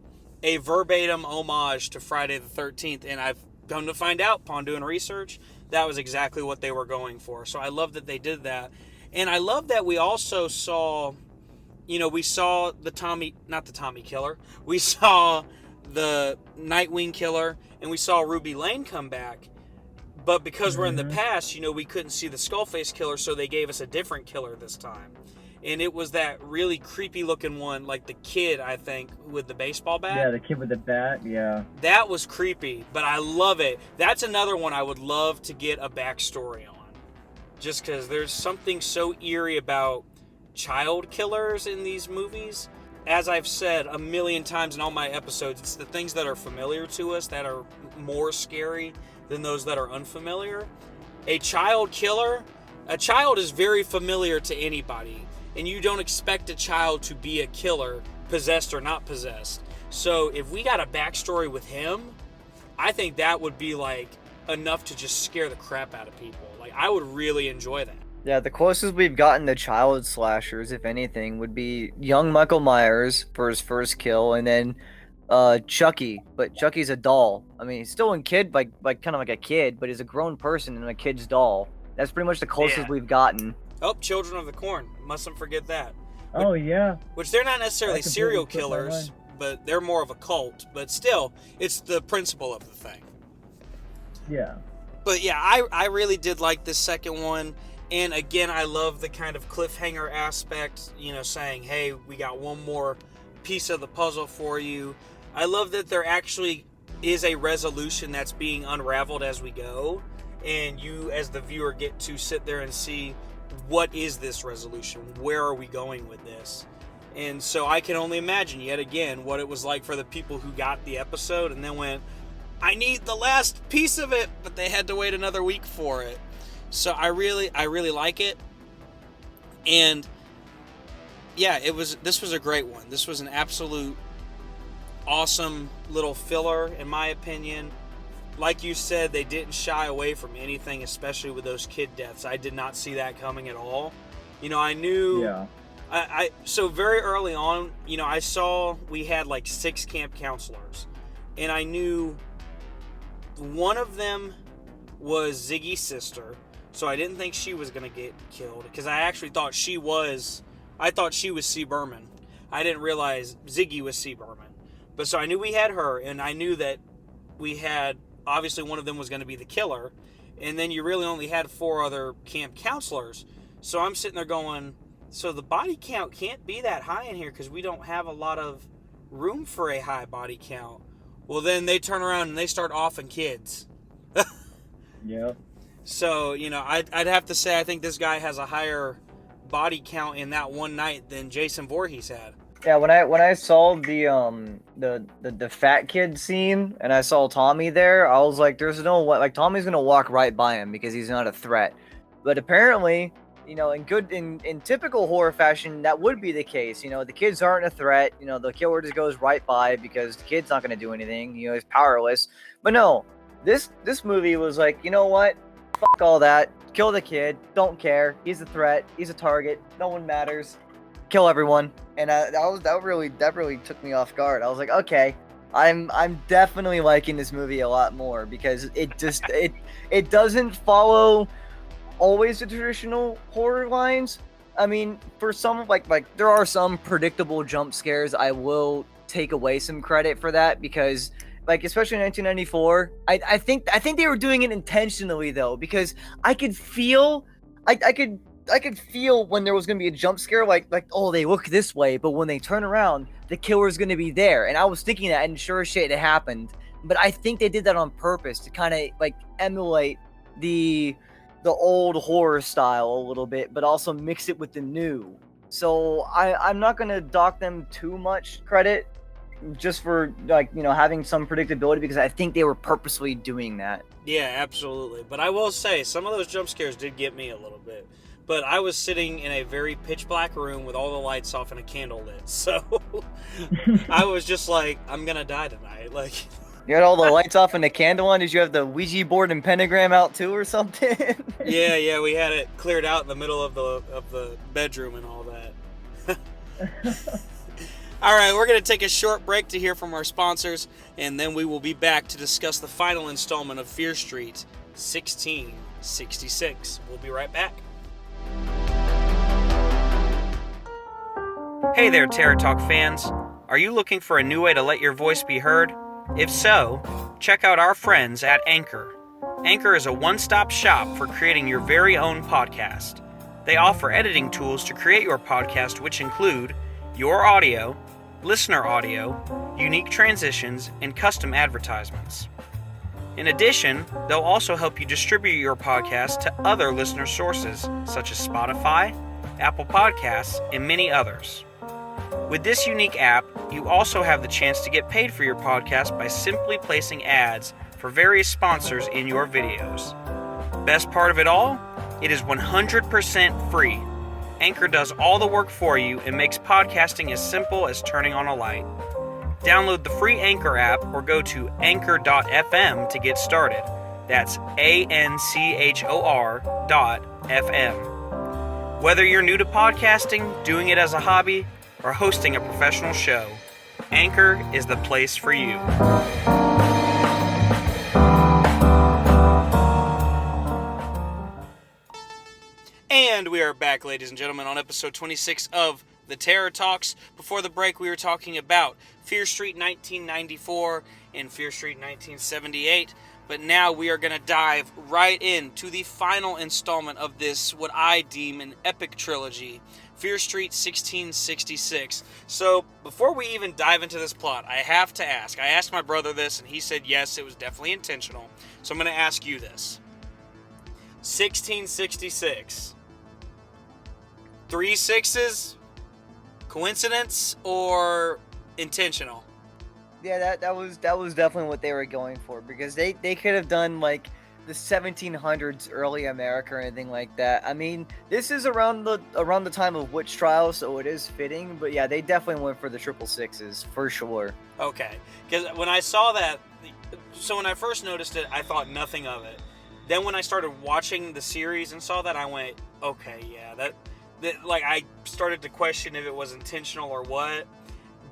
a verbatim homage to Friday the 13th. And I've come to find out upon doing research, that was exactly what they were going for. So I love that they did that. And I love that we also saw, we saw not the Tommy killer. We saw the Nightwing killer, and we saw Ruby Lane come back. But because we're in the past, we couldn't see the Skullface killer, so they gave us a different killer this time. And it was that really creepy looking one, like the kid, I think, with the baseball bat.
Yeah, the kid with the bat, yeah.
That was creepy, but I love it. That's another one I would love to get a backstory on. Just because there's something so eerie about child killers in these movies. As I've said a million times in all my episodes, it's the things that are familiar to us that are more scary than those that are unfamiliar. A child killer, a child is very familiar to anybody, and you don't expect a child to be a killer, possessed or not possessed. So if we got a backstory with him, I think that would be like enough to just scare the crap out of people. Like, I would really enjoy that.
Yeah, the closest we've gotten to child slashers, if anything, would be young Michael Myers for his first kill, and then Chucky. But Chucky's a doll. I mean, he's still a kid, like kind of like a kid, but he's a grown person and a kid's doll. That's pretty much the closest we've gotten.
Oh, Children of the Corn. Mustn't forget that.
Oh, yeah.
Which they're not necessarily serial killers, but they're more of a cult. But still, it's the principle of the thing.
Yeah.
But yeah, I really did like this second one. And again, I love the kind of cliffhanger aspect, saying, hey, we got one more piece of the puzzle for you. I love that there actually is a resolution that's being unraveled as we go. And you, as the viewer, get to sit there and see what is this resolution? Where are we going with this? And so I can only imagine yet again what it was like for the people who got the episode and then went, I need the last piece of it, but they had to wait another week for it. So I really like it. And yeah, this was a great one. This was an absolute awesome little filler, in my opinion. Like you said, they didn't shy away from anything, especially with those kid deaths. I did not see that coming at all. You know, I knew...
Yeah.
So very early on, you know, I saw we had like 6 camp counselors. And I knew one of them was Ziggy's sister. So I didn't think she was going to get killed. Because I actually thought she was... I thought she was C. Berman. I didn't realize Ziggy was C. Berman. But so I knew we had her, and I knew that we had, obviously one of them was going to be the killer, and then you really only had 4 other camp counselors. So I'm sitting there going, so the body count can't be that high in here because we don't have a lot of room for a high body count. Well, then they turn around and they start offing kids.
Yeah.
So, you know, I'd have to say I think this guy has a higher body count in that one night than Jason Voorhees had.
Yeah, when I saw the fat kid scene and I saw Tommy there, I was like, there's no way, like Tommy's gonna walk right by him because he's not a threat. But apparently, you know, in typical horror fashion, that would be the case. You know, the kids aren't a threat. You know, the killer just goes right by because the kid's not gonna do anything. You know, he's powerless. But no, this movie was like, you know what? Fuck all that. Kill the kid. Don't care. He's a threat. He's a target. No one matters. Kill everyone. And that really took me off guard. I was like, okay, I'm definitely liking this movie a lot more because it just it doesn't follow always the traditional horror lines. I mean, for some like there are some predictable jump scares. I will take away some credit for that because like especially in 1994, I think they were doing it intentionally though because I could feel I could feel when there was going to be a jump scare, like, oh, they look this way, but when they turn around, the killer's going to be there. And I was thinking that, and sure as shit, it happened. But I think they did that on purpose to kind of, like, emulate the old horror style a little bit, but also mix it with the new. So I'm not going to dock them too much credit just for, like, you know, having some predictability because I think they were purposely doing that.
Yeah, absolutely. But I will say, some of those jump scares did get me a little bit. But I was sitting in a very pitch black room with all the lights off and a candle lit. So I was just like, I'm going to die tonight. Like,
you had all the lights off and the candle on? Did you have the Ouija board and pentagram out too or something?
Yeah, we had it cleared out in the middle of the bedroom and all that. All right, we're going to take a short break to hear from our sponsors, and then we will be back to discuss the final installment of Fear Street 1666. We'll be right back. Hey there, Terror Talk fans. Are you looking for a new way to let your voice be heard? If so, check out our friends at Anchor. Anchor is a one-stop shop for creating your very own podcast. They offer editing tools to create your podcast, which include your audio, listener audio, unique transitions, and custom advertisements. In addition, they'll also help you distribute your podcast to other listener sources, such as Spotify, Apple Podcasts, and many others. With this unique app, you also have the chance to get paid for your podcast by simply placing ads for various sponsors in your videos. Best part of it all? It is 100% free. Anchor does all the work for you and makes podcasting as simple as turning on a light. Download the free Anchor app or go to anchor.fm to get started. That's ANCHOR.FM. Whether you're new to podcasting, doing it as a hobby, or hosting a professional show, Anchor is the place for you. And we are back, ladies and gentlemen, on episode 26 of The Terror Talks. Before the break, we were talking about Fear Street 1994 and Fear Street 1978. But now we are going to dive right into the final installment of this, what I deem an epic trilogy, Fear Street 1666. So before we even dive into this plot, I have to ask. I asked my brother this, and he said yes, it was definitely intentional. So I'm going to ask you this. 1666. 3 sixes, coincidence or intentional?
Yeah, that was definitely what they were going for, because they could have done like the 1700s early America or anything like that. I mean, this is around the time of witch trials, so it is fitting. But yeah, they definitely went for the triple sixes for sure.
Okay, because when I saw that, so when I first noticed it, I thought nothing of it. Then when I started watching the series and saw that, I went, okay, yeah, that like I started to question if it was intentional or what.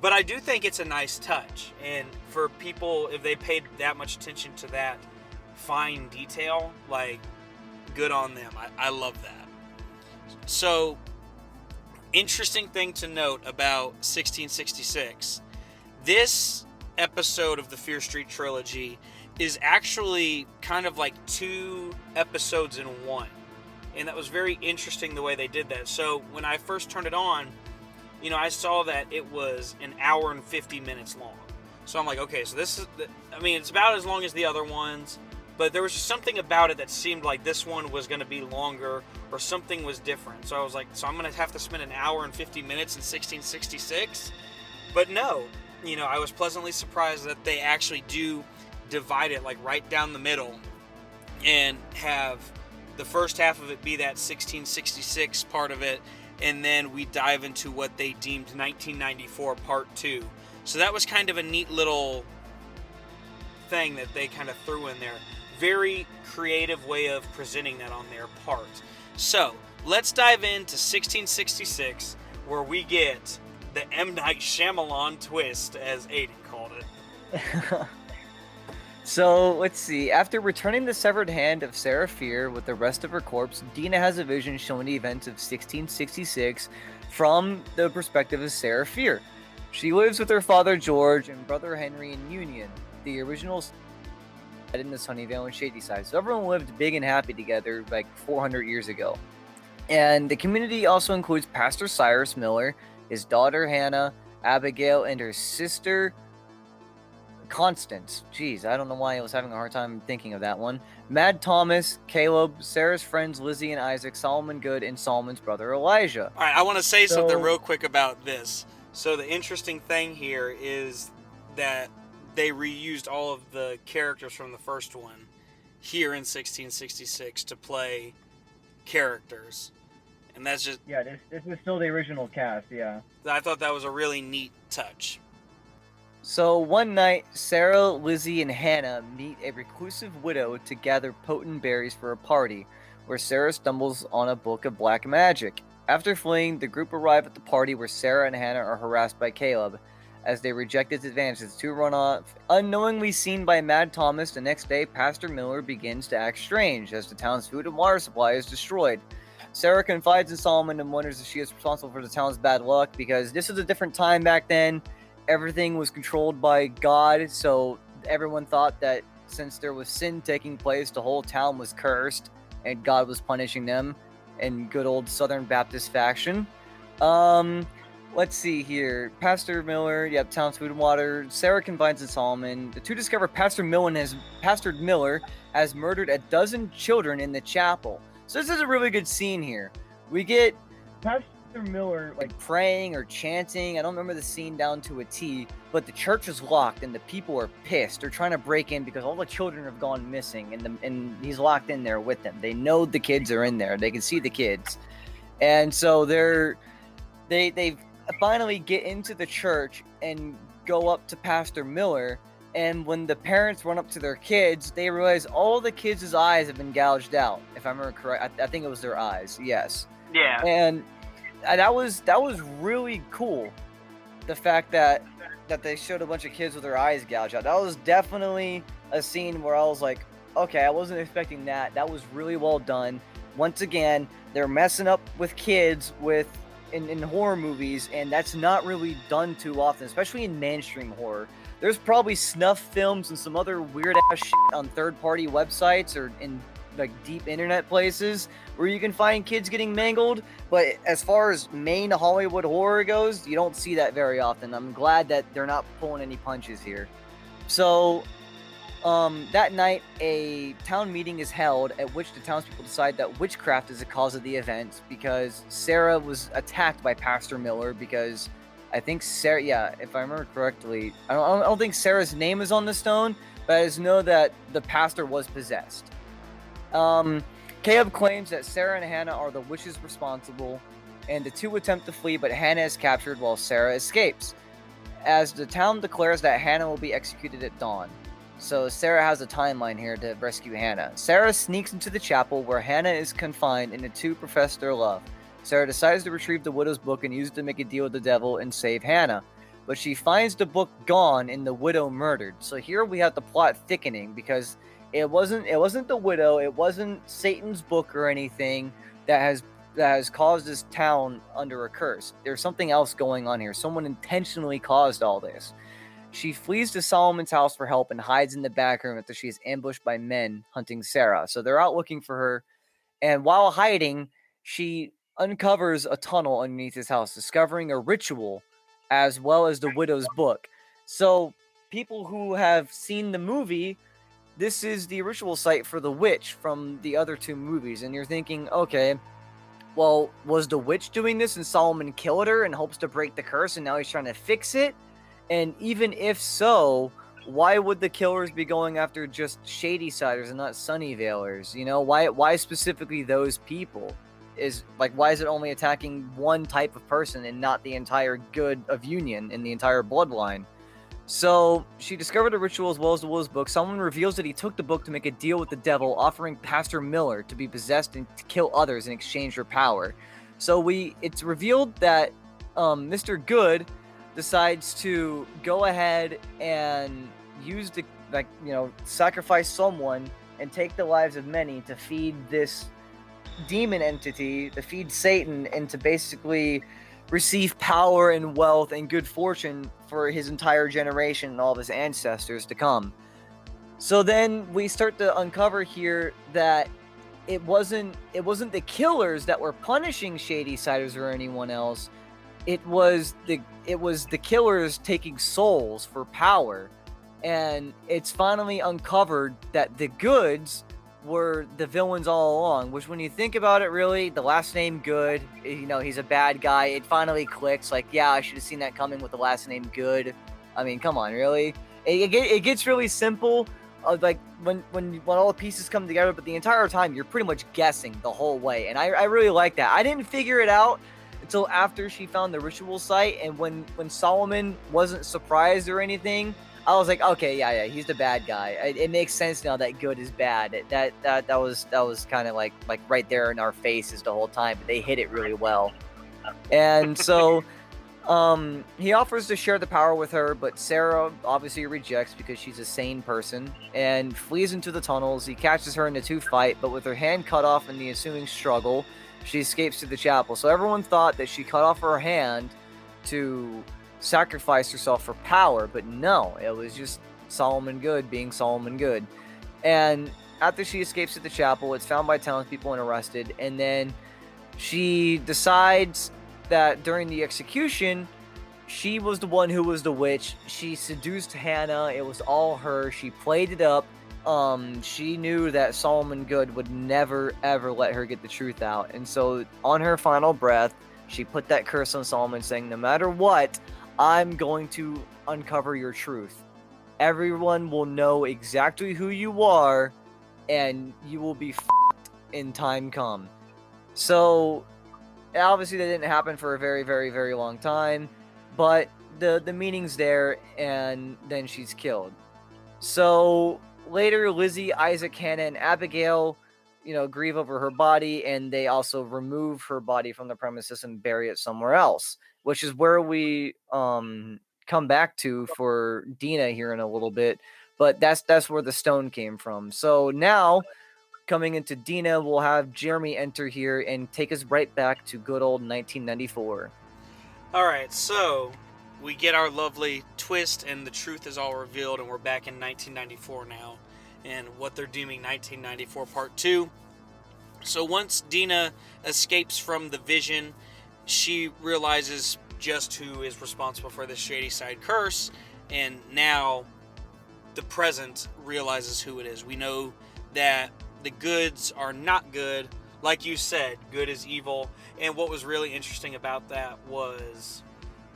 But I do think it's a nice touch, and for people, if they paid that much attention to that fine detail, like, good on them. I love that. So, interesting thing to note about 1666. This episode of the Fear Street Trilogy is actually kind of like 2 episodes in one. And that was very interesting the way they did that. So, when I first turned it on, I saw that it was an hour and 50 minutes long. So I'm like, okay, so this is, it's about as long as the other ones, but there was just something about it that seemed like this one was going to be longer, or something was different. So I was like, so I'm going to have to spend an hour and 50 minutes in 1666? But no, I was pleasantly surprised that they actually do divide it like right down the middle, and have the first half of it be that 1666 part of it, and then we dive into what they deemed 1994 Part 2. So that was kind of a neat little thing that they kind of threw in there. Very creative way of presenting that on their part. So, let's dive into 1666, where we get the M. Night Shyamalan twist, as Aiden called it.
So, let's see. After returning the severed hand of Sarah Fear with the rest of her corpse, Dina has a vision showing the events of 1666 from the perspective of Sarah Fear. She lives with her father George and brother Henry in Union, the original in the Sunnyvale and Shadyside. So everyone lived big and happy together like 400 years ago. And the community also includes Pastor Cyrus Miller, his daughter Hannah, Abigail, and her sister Constance. Jeez, I don't know why I was having a hard time thinking of that one. Mad Thomas, Caleb, Sarah's friends Lizzie and Isaac, Solomon Good, and Solomon's brother Elijah.
All right, I want to say something real quick about this. So the interesting thing here is that they reused all of the characters from the first one here in 1666 to play characters. And that's just...
Yeah, this is still the original cast, yeah.
I thought that was a really neat touch.
So one night, Sarah, Lizzie, and Hannah meet a reclusive widow to gather potent berries for a party, where Sarah stumbles on a book of black magic. After fleeing, the group arrive at the party where Sarah and Hannah are harassed by Caleb, as they reject his advances to run off. Unknowingly seen by Mad Thomas, the next day, Pastor Miller begins to act strange, as the town's food and water supply is destroyed. Sarah confides in Solomon and wonders if she is responsible for the town's bad luck, because this was a different time back then. Everything was controlled by God, so everyone thought that since there was sin taking place, the whole town was cursed, and God was punishing them in good old Southern Baptist fashion. Let's see here. Pastor Miller, town's food and water. Sarah confides in Solomon. The two discover Pastor Miller has murdered a dozen children in the chapel. So this is a really good scene here. We get
Pastor Miller
like praying or chanting. I don't remember the scene down to a T, but the church is locked and the people are pissed. They're trying to break in because all the children have gone missing, and he's locked in there with them. They know the kids are in there. They can see the kids, and so they finally get into the church and go up to Pastor Miller. And when the parents run up to their kids, they realize all the kids' eyes have been gouged out. If I remember correct, I think it was their eyes. Yes.
Yeah.
And that was really cool. The fact that they showed a bunch of kids with their eyes gouged out. That was definitely a scene where I was like, okay, I wasn't expecting that. That was really well done. Once again, they're messing up with kids in horror movies, and that's not really done too often, especially in mainstream horror. There's probably snuff films and some other weird ass shit on third-party websites or in like deep internet places where you can find kids getting mangled, but as far as main Hollywood horror goes, you don't see that very often. I'm glad that they're not pulling any punches here. So That night, a town meeting is held at which the townspeople decide that witchcraft is the cause of the event because Sarah was attacked by Pastor Miller because I think Sarah, yeah, if I remember correctly, I don't think Sarah's name is on the stone, but I just know that the pastor was possessed. Caleb claims that Sarah and Hannah are the witches responsible, and the two attempt to flee, but Hannah is captured while Sarah escapes. As the town declares that Hannah will be executed at dawn. So Sarah has a timeline here to rescue Hannah. Sarah sneaks into the chapel where Hannah is confined and the two profess their love. Sarah decides to retrieve the widow's book and use it to make a deal with the devil and save Hannah. But she finds the book gone and the widow murdered. So here we have the plot thickening because it wasn't the widow, it wasn't Satan's book or anything that has caused this town under a curse. There's something else going on here. Someone intentionally caused all this. She flees to Solomon's house for help and hides in the back room after she is ambushed by men hunting Sarah. So they're out looking for her. And while hiding, she uncovers a tunnel underneath his house, discovering a ritual as well as the widow's book. So people who have seen the movie, this is the ritual site for the witch from the other two movies. And you're thinking, okay, well, was the witch doing this and Solomon killed her in hopes to break the curse and now he's trying to fix it? And even if so, why would the killers be going after just Shady-Siders and not Sunnyvalers? You know, why specifically those people? Why is it only attacking one type of person and not the entire good of Union in the entire bloodline? So she discovered the ritual as well as the Will's book. Someone reveals that he took the book to make a deal with the devil, offering Pastor Miller to be possessed and to kill others in exchange for power. So it's revealed that Mr. Good decides to go ahead and use sacrifice someone and take the lives of many to feed this demon entity, to feed Satan, and to basically receive power and wealth and good fortune for his entire generation and all of his ancestors to come. So then we start to uncover here that it wasn't the killers that were punishing Shady-Siders or anyone else. It was the killers taking souls for power. And it's finally uncovered that the Goods were the villains all along, which when you think about it, really, the last name Good, you know, he's a bad guy. It finally clicks. Like, yeah, I should have seen that coming with the last name Good. I mean, come on, really? It gets really simple, like when all the pieces come together, but the entire time you're pretty much guessing the whole way. And I really like that. I didn't figure it out until after she found the ritual site, and when Solomon wasn't surprised or anything, I was like, okay, yeah, he's the bad guy. It makes sense now that Good is bad. That was kind of like right there in our faces the whole time, but they hit it really well. And so he offers to share the power with her, but Sarah obviously rejects because she's a sane person and flees into the tunnels. He catches her in a two-fight, but with her hand cut off in the ensuing struggle, she escapes to the chapel. So everyone thought that she cut off her hand to sacrifice herself for power, but no, it was just Solomon Good being Solomon Good. And after she escapes to the chapel, it's found by townspeople and arrested, and then she decides that during the execution, she was the one who was the witch. She seduced Hannah. It was all her. She played it up. She knew that Solomon Good would never ever let her get the truth out, and so on her final breath, she put that curse on Solomon, saying, no matter what, I'm going to uncover your truth. Everyone will know exactly who you are, and you will be f***ed in time come. So obviously that didn't happen for a very, very, very long time, but the meaning's there, and then she's killed. So later, Lizzie, Isaac, Hannah, and Abigail, grieve over her body, and they also remove her body from the premises and bury it somewhere else, which is where we come back to for Dina here in a little bit. But that's where the stone came from. So now, coming into Dina, we'll have Jeremy enter here and take us right back to good old 1994.
All right, so we get our lovely twist, and the truth is all revealed, and we're back in 1994 now, and what they're deeming 1994 Part 2. So once Dina escapes from the vision, she realizes just who is responsible for the Shady Side curse, and now the present realizes who it is. We know that the goods are not good. Like you said, good is evil. And what was really interesting about that was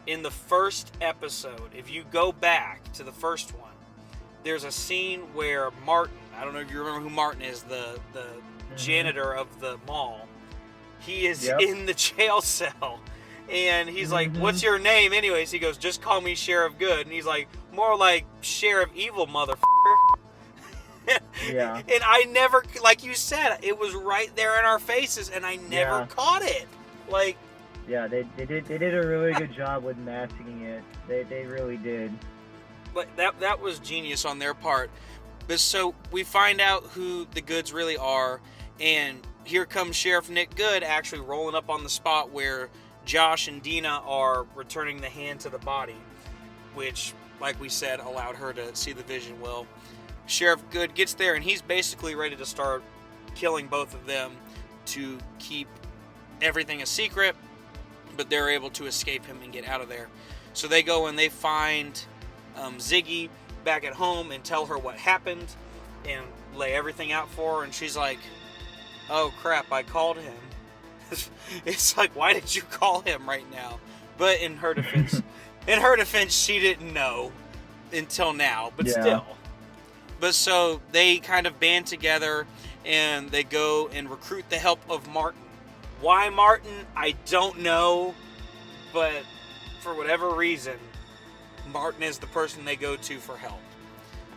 in the first episode, if you go back to the first one, there's a scene where Martin, I don't know if you remember who Martin is, the janitor of the mall. He is in the jail cell. And he's like, what's your name anyways? He goes, just call me Sheriff Good. And he's like, more like Sheriff Evil, motherfucker.
Yeah.
And I never, like you said, it was right there in our faces, and I never caught it. Like,
yeah, they did a really good job with masking it. They really did.
But that was genius on their part. But so we find out who the goods really are, and here comes Sheriff Nick Good actually rolling up on the spot where Josh and Dina are returning the hand to the body, which, like we said, allowed her to see the vision well. Sheriff Good gets there, and he's basically ready to start killing both of them to keep everything a secret, but they're able to escape him and get out of there. So they go and they find Ziggy back at home and tell her what happened and lay everything out for her, and she's like, oh crap, I called him. It's like, why did you call him right now? But in her defense, she didn't know until now, but still. But so they kind of band together and they go and recruit the help of Martin. Why Martin? I don't know, but for whatever reason, Martin is the person they go to for help.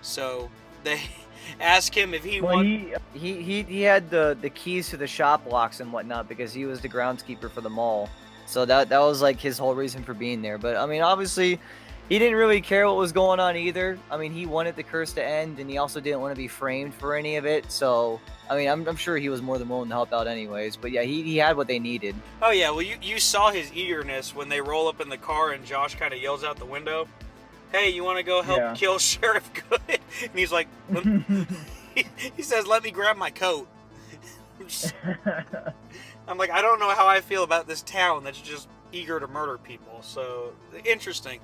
So they ask him if he wants.
He had the keys to the shop locks and whatnot because he was the groundskeeper for the mall. So that was like his whole reason for being there. But I mean, obviously, he didn't really care what was going on either. I mean, he wanted the curse to end, and he also didn't want to be framed for any of it. So I mean, I'm sure he was more than willing to help out anyways. But yeah, he had what they needed.
Oh yeah, well you saw his eagerness when they roll up in the car and Josh kind of yells out the window, hey, you want to go help kill Sheriff Good? And he's like, he says, let me grab my coat. I'm like, I don't know how I feel about this town that's just eager to murder people. So, interesting.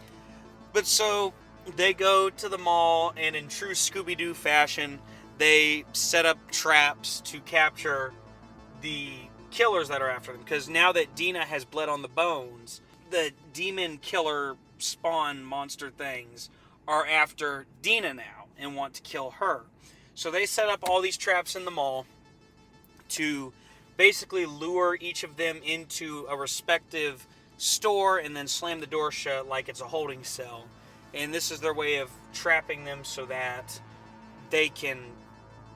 But so, they go to the mall, and in true Scooby-Doo fashion, they set up traps to capture the killers that are after them. Because now that Dina has bled on the bones, the demon killer spawn monster things are after Dina now and want to kill her. So they set up all these traps in the mall to basically lure each of them into a respective store and then slam the door shut like it's a holding cell. And this is their way of trapping them so that they can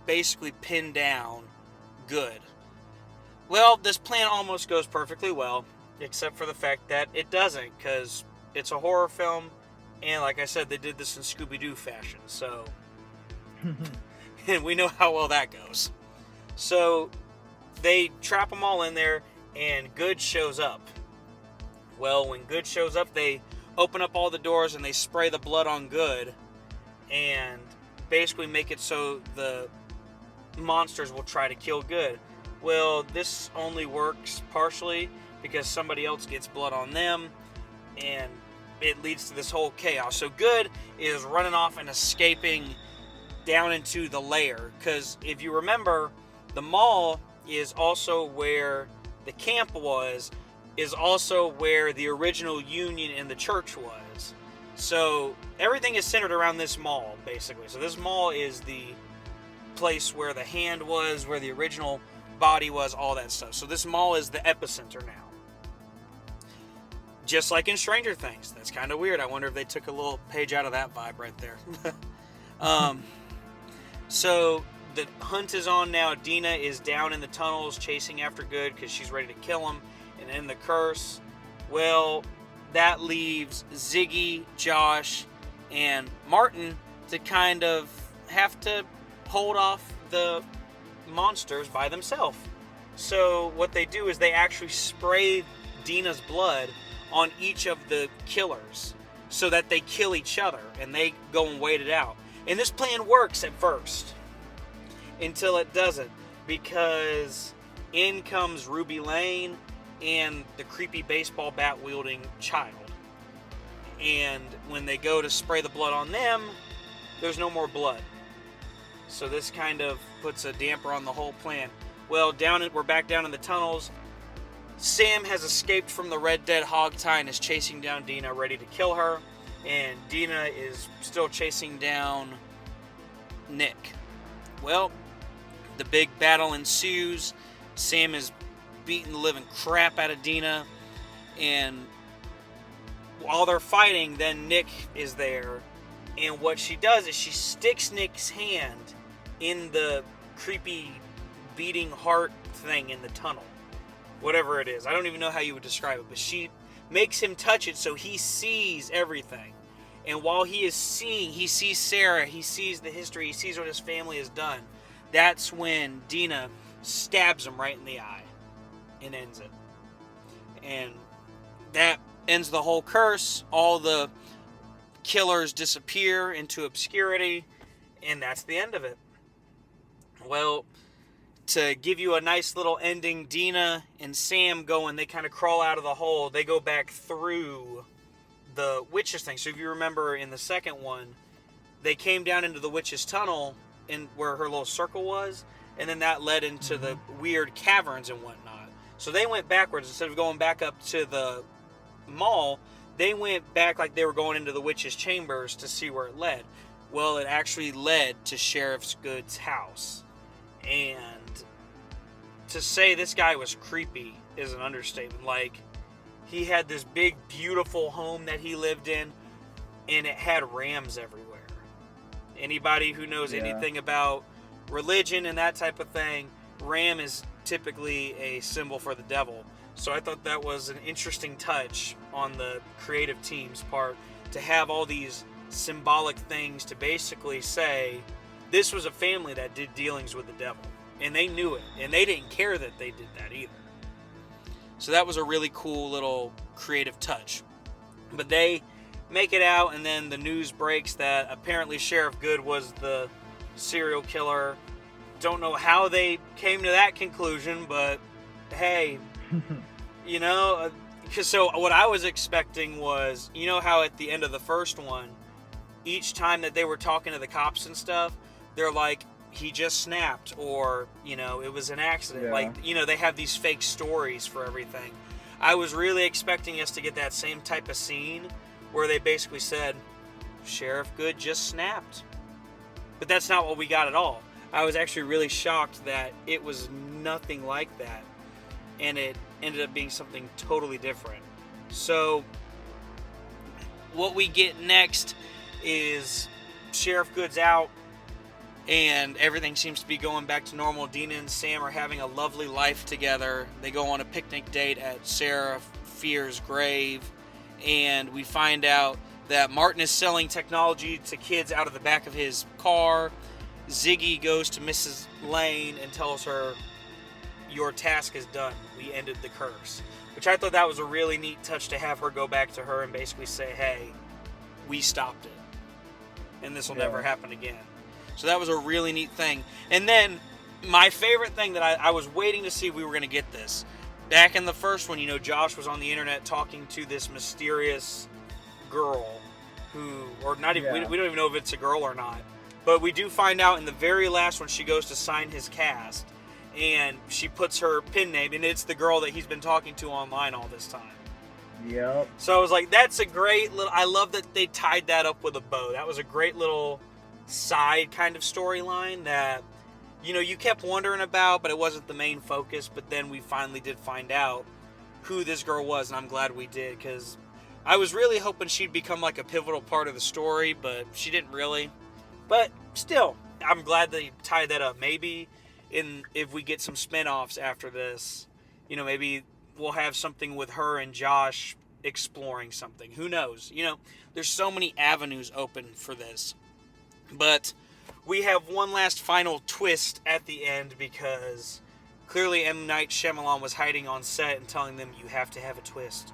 basically pin down Good. Well, this plan almost goes perfectly well, except for the fact that it doesn't, because it's a horror film, and like I said, they did this in Scooby-Doo fashion, so... and we know how well that goes. So, they trap them all in there, and Good shows up. Well, when Good shows up, they open up all the doors, and they spray the blood on Good, and basically make it so the monsters will try to kill Good. Well, this only works partially because somebody else gets blood on them, and it leads to this whole chaos. So Good is running off and escaping down into the lair, because if you remember, the mall is also where the camp was, is also where the original union and the church was. So everything is centered around this mall, basically. So this mall is the place where the hand was, where the original body was, all that stuff. So this mall is the epicenter now. Just like in Stranger Things. That's kind of weird. I wonder if they took a little page out of that vibe right there. So the hunt is on now. Dina is down in the tunnels chasing after Good because she's ready to kill him and end the curse. Well, that leaves Ziggy, Josh, and Martin to kind of have to hold off the monsters by themselves. So what they do is they actually spray Dina's blood on each of the killers so that they kill each other, and they go and wait it out. And this plan works at first until it doesn't, because in comes Ruby Lane and the creepy baseball bat wielding child. And when they go to spray the blood on them, there's no more blood. So this kind of puts a damper on the whole plan. Well, we're back down in the tunnels. Sam has escaped from the Red Dead hogtie and is chasing down Dina, ready to kill her. And Dina is still chasing down Nick. Well, the big battle ensues. Sam is beating the living crap out of Dina. And while they're fighting, then Nick is there. And what she does is she sticks Nick's hand in the creepy beating heart thing in the tunnel. Whatever it is. I don't even know how you would describe it. But she makes him touch it so he sees everything. And while he is seeing, he sees Sarah, he sees the history, he sees what his family has done. That's when Dina stabs him right in the eye and ends it. And that ends the whole curse. All the killers disappear into obscurity, and that's the end of it. Well, to give you a nice little ending, Dina and Sam go and they kind of crawl out of the hole. They go back through the witch's thing. So if you remember in the second one, they came down into the witch's tunnel in where her little circle was, and then that led into the weird caverns and whatnot. So they went backwards. Instead of going back up to the mall, they went back like they were going into the witch's chambers to see where it led. Well, it actually led to Sheriff Good's house. And to say this guy was creepy is an understatement. Like, he had this big, beautiful home that he lived in, and it had rams everywhere. Anybody who knows anything about religion and that type of thing, ram is typically a symbol for the devil. So I thought that was an interesting touch on the creative team's part to have all these symbolic things to basically say this was a family that did dealings with the devil. And they knew it. And they didn't care that they did that either. So that was a really cool little creative touch. But they make it out, and then the news breaks that apparently Sheriff Good was the serial killer. Don't know how they came to that conclusion, but hey, you know, so what I was expecting was, you know how at the end of the first one, each time that they were talking to the cops and stuff, they're like, he just snapped, or, you know, it was an accident.
Yeah.
Like, you know, they have these fake stories for everything. I was really expecting us to get that same type of scene where they basically said, Sheriff Good just snapped. But that's not what we got at all. I was actually really shocked that it was nothing like that. And it ended up being something totally different. So, what we get next is Sheriff Good's out, and everything seems to be going back to normal. Dina and Sam are having a lovely life together. They go on a picnic date at Sarah Fear's grave, and we find out that Martin is selling technology to kids out of the back of his car. Ziggy goes to Mrs. Lane and tells her, your task is done. We ended the curse. Which I thought that was a really neat touch to have her go back to her and basically say, hey, we stopped it. And this will never happen again. So that was a really neat thing. And then my favorite thing that I was waiting to see if we were going to get this. Back in the first one, you know, Josh was on the internet talking to this mysterious girl who, or not even, we don't even know if it's a girl or not. But we do find out in the very last one, she goes to sign his cast. And she puts her pin name, and it's the girl that he's been talking to online all this time.
Yep.
So I was like, that's a great little, I love that they tied that up with a bow. That was a great little side kind of storyline that, you know, you kept wondering about, but it wasn't the main focus. But then we finally did find out who this girl was, and I'm glad we did, because I was really hoping she'd become like a pivotal part of the story, but she didn't really. But still, I'm glad they tied that up. Maybe if we get some spin-offs after this, you know, maybe we'll have something with her and Josh exploring something. Who knows? You know, there's so many avenues open for this. But we have one last final twist at the end, because clearly M. Night Shyamalan was hiding on set and telling them, you have to have a twist.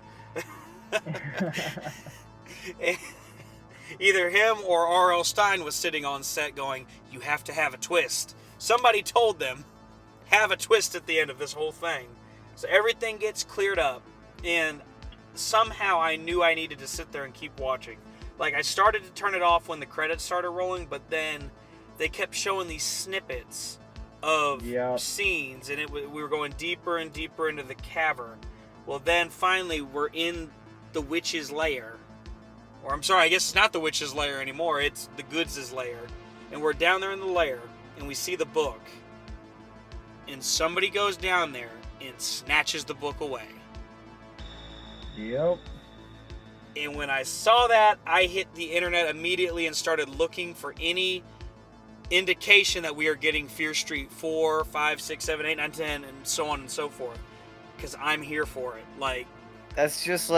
Either him or R.L. Stine was sitting on set going, you have to have a twist. Somebody told them, have a twist at the end of this whole thing. So everything gets cleared up, and somehow I knew I needed to sit there and keep watching. Like, I started to turn it off when the credits started rolling, but then they kept showing these snippets of scenes, and we were going deeper and deeper into the cavern. Well, then finally we're in the witch's lair. Or, I'm sorry, I guess it's not the witch's lair anymore. It's the Goods' lair. And we're down there in the lair, and we see the book. And somebody goes down there and snatches the book away.
Yep.
And when I saw that, I hit the internet immediately and started looking for any indication that we are getting Fear Street 4, 5, 6, 7, 8, 9, 10, and so on and so forth. Because I'm here for it. Like,
it's kind of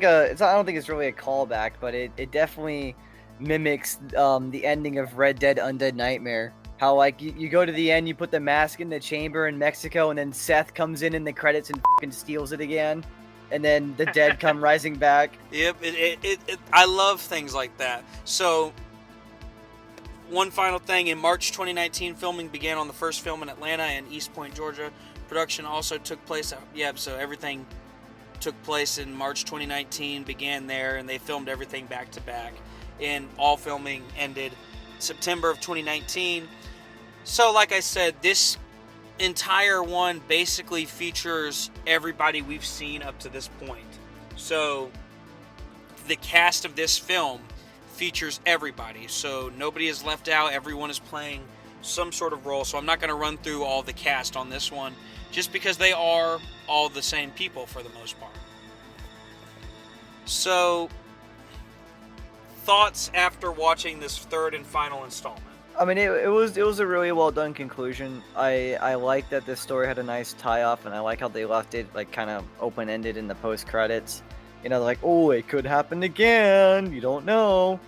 like I don't think it's really a callback, but it definitely mimics the ending of Red Dead Undead Nightmare. How, like, you go to the end, you put the mask in the chamber in Mexico, and then Seth comes in the credits and fucking steals it again. And then the dead come rising back.
Yep, I love things like that. So, one final thing. In March 2019, filming began on the first film in Atlanta and East Point, Georgia. Production also took place... so everything took place in March 2019, began there, and they filmed everything back to back. And all filming ended September of 2019. So, like I said, this entire one basically features everybody we've seen up to this point. So, the cast of this film features everybody. So, nobody is left out. Everyone is playing some sort of role. So, I'm not going to run through all the cast on this one, just because they are all the same people for the most part. So, thoughts after watching this third and final installment?
I mean, it was a really well done conclusion. I like that this story had a nice tie off, and I like how they left it like kind of open ended in the post credits. You know, like, oh, it could happen again. You don't know,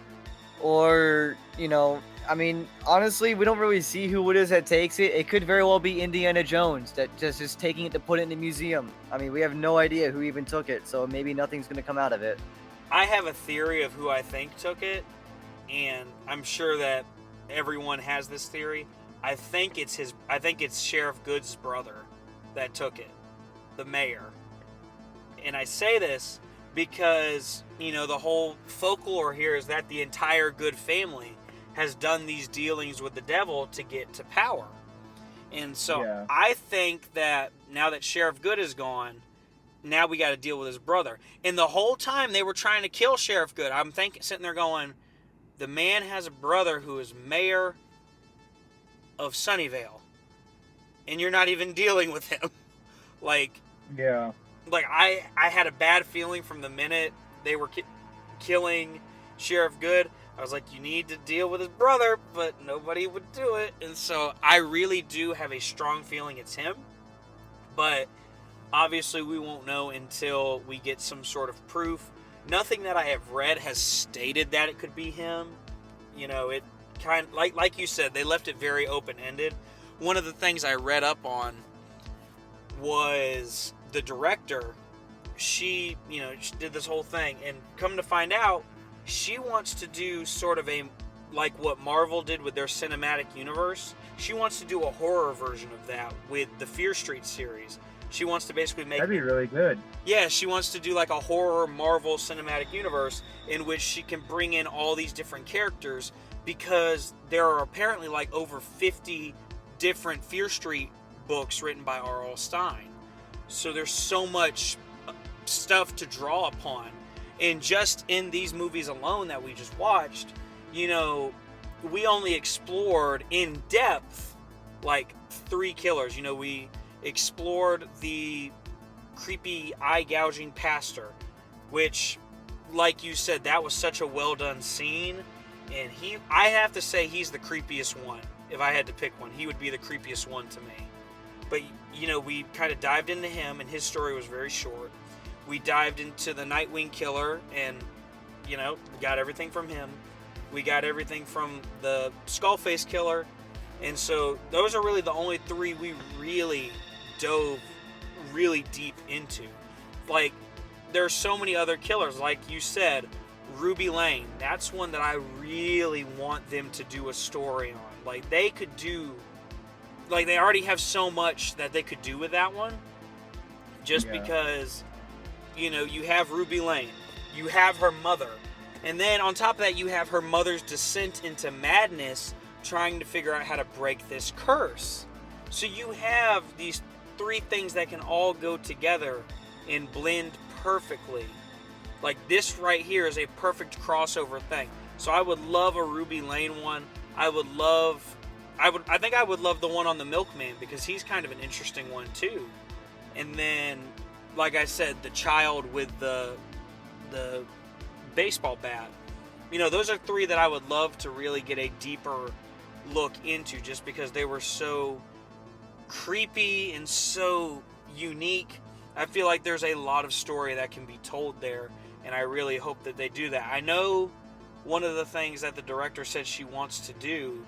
or I mean, honestly, we don't really see who it is that takes it. It could very well be Indiana Jones that just is taking it to put it in the museum. I mean, we have no idea who even took it, so maybe nothing's gonna come out of it.
I have a theory of who I think took it, and I'm sure that everyone has this theory. I think it's Sheriff Good's brother that took it, the mayor. And I say this because, the whole folklore here is that the entire Good family has done these dealings with the devil to get to power. And so I think that now that Sheriff Good is gone, now we got to deal with his brother. And the whole time they were trying to kill Sheriff Good, I'm sitting there going, the man has a brother who is mayor of Sunnyvale, and you're not even dealing with him. I had a bad feeling from the minute they were killing Sheriff Good. I was like, you need to deal with his brother, but nobody would do it. And so I really do have a strong feeling it's him. But obviously we won't know until we get some sort of proof. Nothing that I have read has stated that it could be him. It kind of, like you said, they left it very open-ended. One of the things I read up on was the director. She did this whole thing, and come to find out, she wants to do sort of like what Marvel did with their cinematic universe. She wants to do a horror version of that with the Fear Street series. She wants to basically make...
That'd be really good.
Yeah, she wants to do like a horror Marvel cinematic universe in which she can bring in all these different characters, because there are apparently like over 50 different Fear Street books written by R.L. Stine. So there's so much stuff to draw upon. And just in these movies alone that we just watched, we only explored in depth like 3 killers. We explored the creepy eye gouging pastor, which, like you said, that was such a well done scene, and I have to say he's the creepiest one. If I had to pick one, he would be the creepiest one to me. But we kind of dived into him, and his story was very short. We dived into the Nightwing killer, and we got everything from him. We got everything from the Skullface killer, and so those are really the only 3 we really dove really deep into. Like, there's so many other killers, like you said. Ruby Lane, that's one that I really want them to do a story on. Like, they could do, like, they already have so much that they could do with that one, just because you have Ruby Lane. You have her mother. And then on top of that, you have her mother's descent into madness, trying to figure out how to break this curse. So you have these three things that can all go together and blend perfectly. Like this right here is a perfect crossover thing. So I would love a Ruby Lane one. I think I would love the one on the Milkman, because he's kind of an interesting one too. And then, like I said, the child with the baseball bat. You know, those are three that I would love to really get a deeper look into, just because they were so creepy and so unique. I feel like there's a lot of story that can be told there, and I really hope that they do that. I know one of the things that the director said she wants to do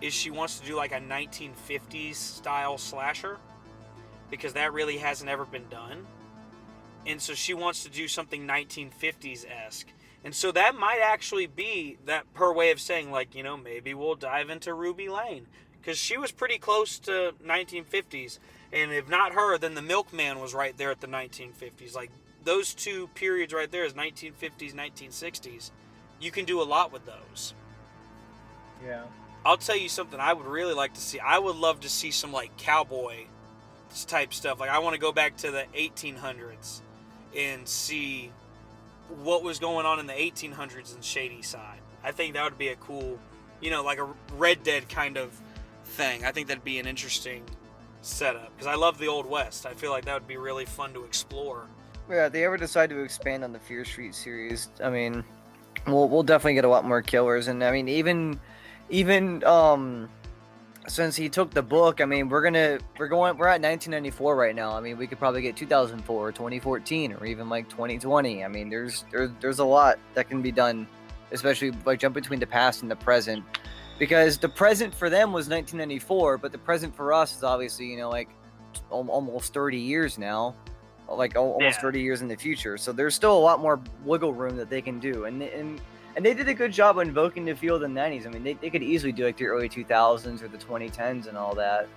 is she wants to do like a 1950s style slasher, because that really hasn't ever been done. And so she wants to do something 1950s-esque. And so that might actually be that her way of saying, like, you know, maybe we'll dive into Ruby Lane, because she was pretty close to 1950s. And if not her, then the Milkman was right there at the 1950s. Like, those two periods right there is 1950s, 1960s. You can do a lot with those.
Yeah.
I'll tell you something I would really like to see. I would love to see some, like, cowboy type stuff. Like, I want to go back to the 1800s and see what was going on in the 1800s in Shady Side. I think that would be a cool, you know, like a Red Dead kind of thing. I think that'd be an interesting setup, because I love the Old West. I feel like that would be really fun to explore.
Yeah, if they ever decide to expand on the Fear Street series, I mean, we'll definitely get a lot more killers. And I mean, even since he took the book, I mean, we're at 1994 right now. I mean, we could probably get 2004, 2014, or even like 2020. I mean, there's a lot that can be done, especially like jump between the past and the present, because the present for them was 1994, but the present for us is obviously, you know, like almost 30 years now, like almost 30 years in the future. So there's still a lot more wiggle room that they can do, and they did a good job invoking the feel of the 90s. I mean, they could easily do like the early 2000s or the 2010s and all that.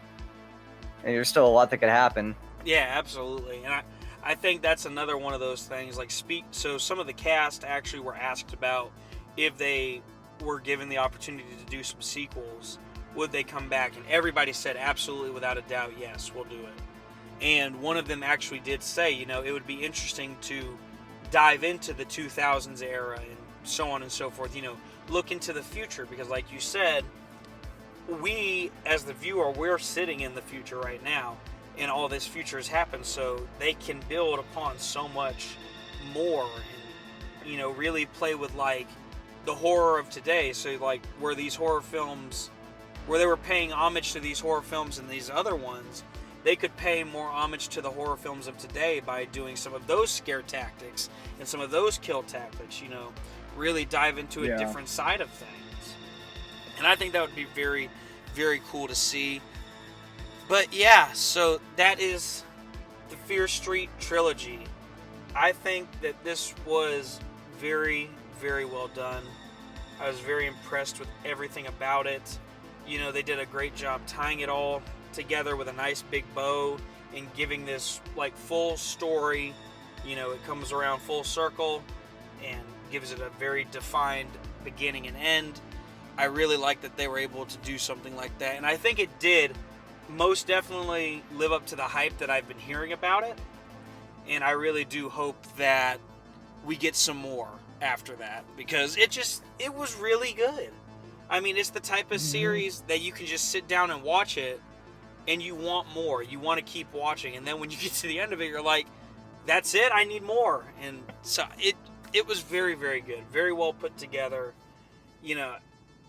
And there's still a lot that could happen.
Yeah, absolutely. And I think that's another one of those things. Like, so some of the cast actually were asked about if they were given the opportunity to do some sequels, would they come back? And everybody said absolutely, without a doubt, yes, we'll do it. And one of them actually did say, you know, it would be interesting to dive into the 2000s era and so on and so forth, you know, look into the future, because like you said, we as the viewer, we're sitting in the future right now, and all this future has happened, so they can build upon so much more, and, you know, really play with like the horror of today. So like where these horror films, where they were paying homage to these horror films and these other ones, they could pay more homage to the horror films of today by doing some of those scare tactics and some of those kill tactics, you know, really dive into a different side of things. And I think that would be very, very cool to see. But yeah, so that is the Fear Street Trilogy. I think that this was very, very well done. I was very impressed with everything about it. You know, they did a great job tying it all together with a nice big bow and giving this like full story. You know, it comes around full circle and gives it a very defined beginning and end. I really like that they were able to do something like that, and I think it did most definitely live up to the hype that I've been hearing about it, and I really do hope that we get some more after that, because it was really good. I mean, it's the type of series that you can just sit down and watch it and you want more, you want to keep watching, and then when you get to the end of it, you're like, that's it, I need more. And so it was very, very good, very well put together, you know,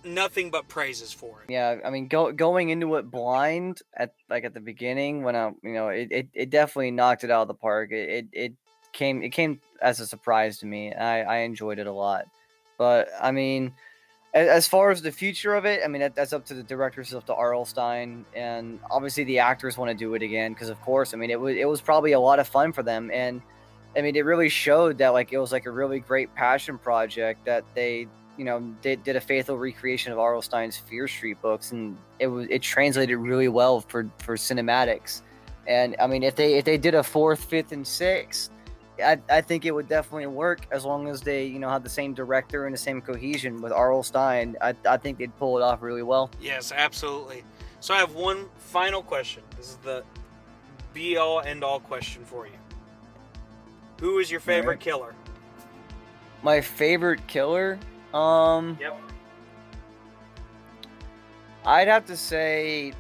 nothing but praises for it.
Yeah, I mean, going into it blind at the beginning, when it definitely knocked it out of the park. It came as a surprise to me. I enjoyed it a lot, but I mean, as far as the future of it, I mean, that's up to the directors, up to R.L. Stine, and obviously the actors want to do it again, because of course, I mean, it was probably a lot of fun for them, and I mean, it really showed that like it was like a really great passion project, that they, you know, did a faithful recreation of R.L. Stine's Fear Street books, and it translated really well for cinematics. And I mean, if they did a 4th, 5th, and 6th, I think it would definitely work as long as they, have the same director and the same cohesion with R.L. Stine. I think they'd pull it off really well.
Yes, absolutely. So I have one final question. This is the be-all, end-all question for you. Who is your favorite killer?
My favorite killer?
Yep.
I'd have to say,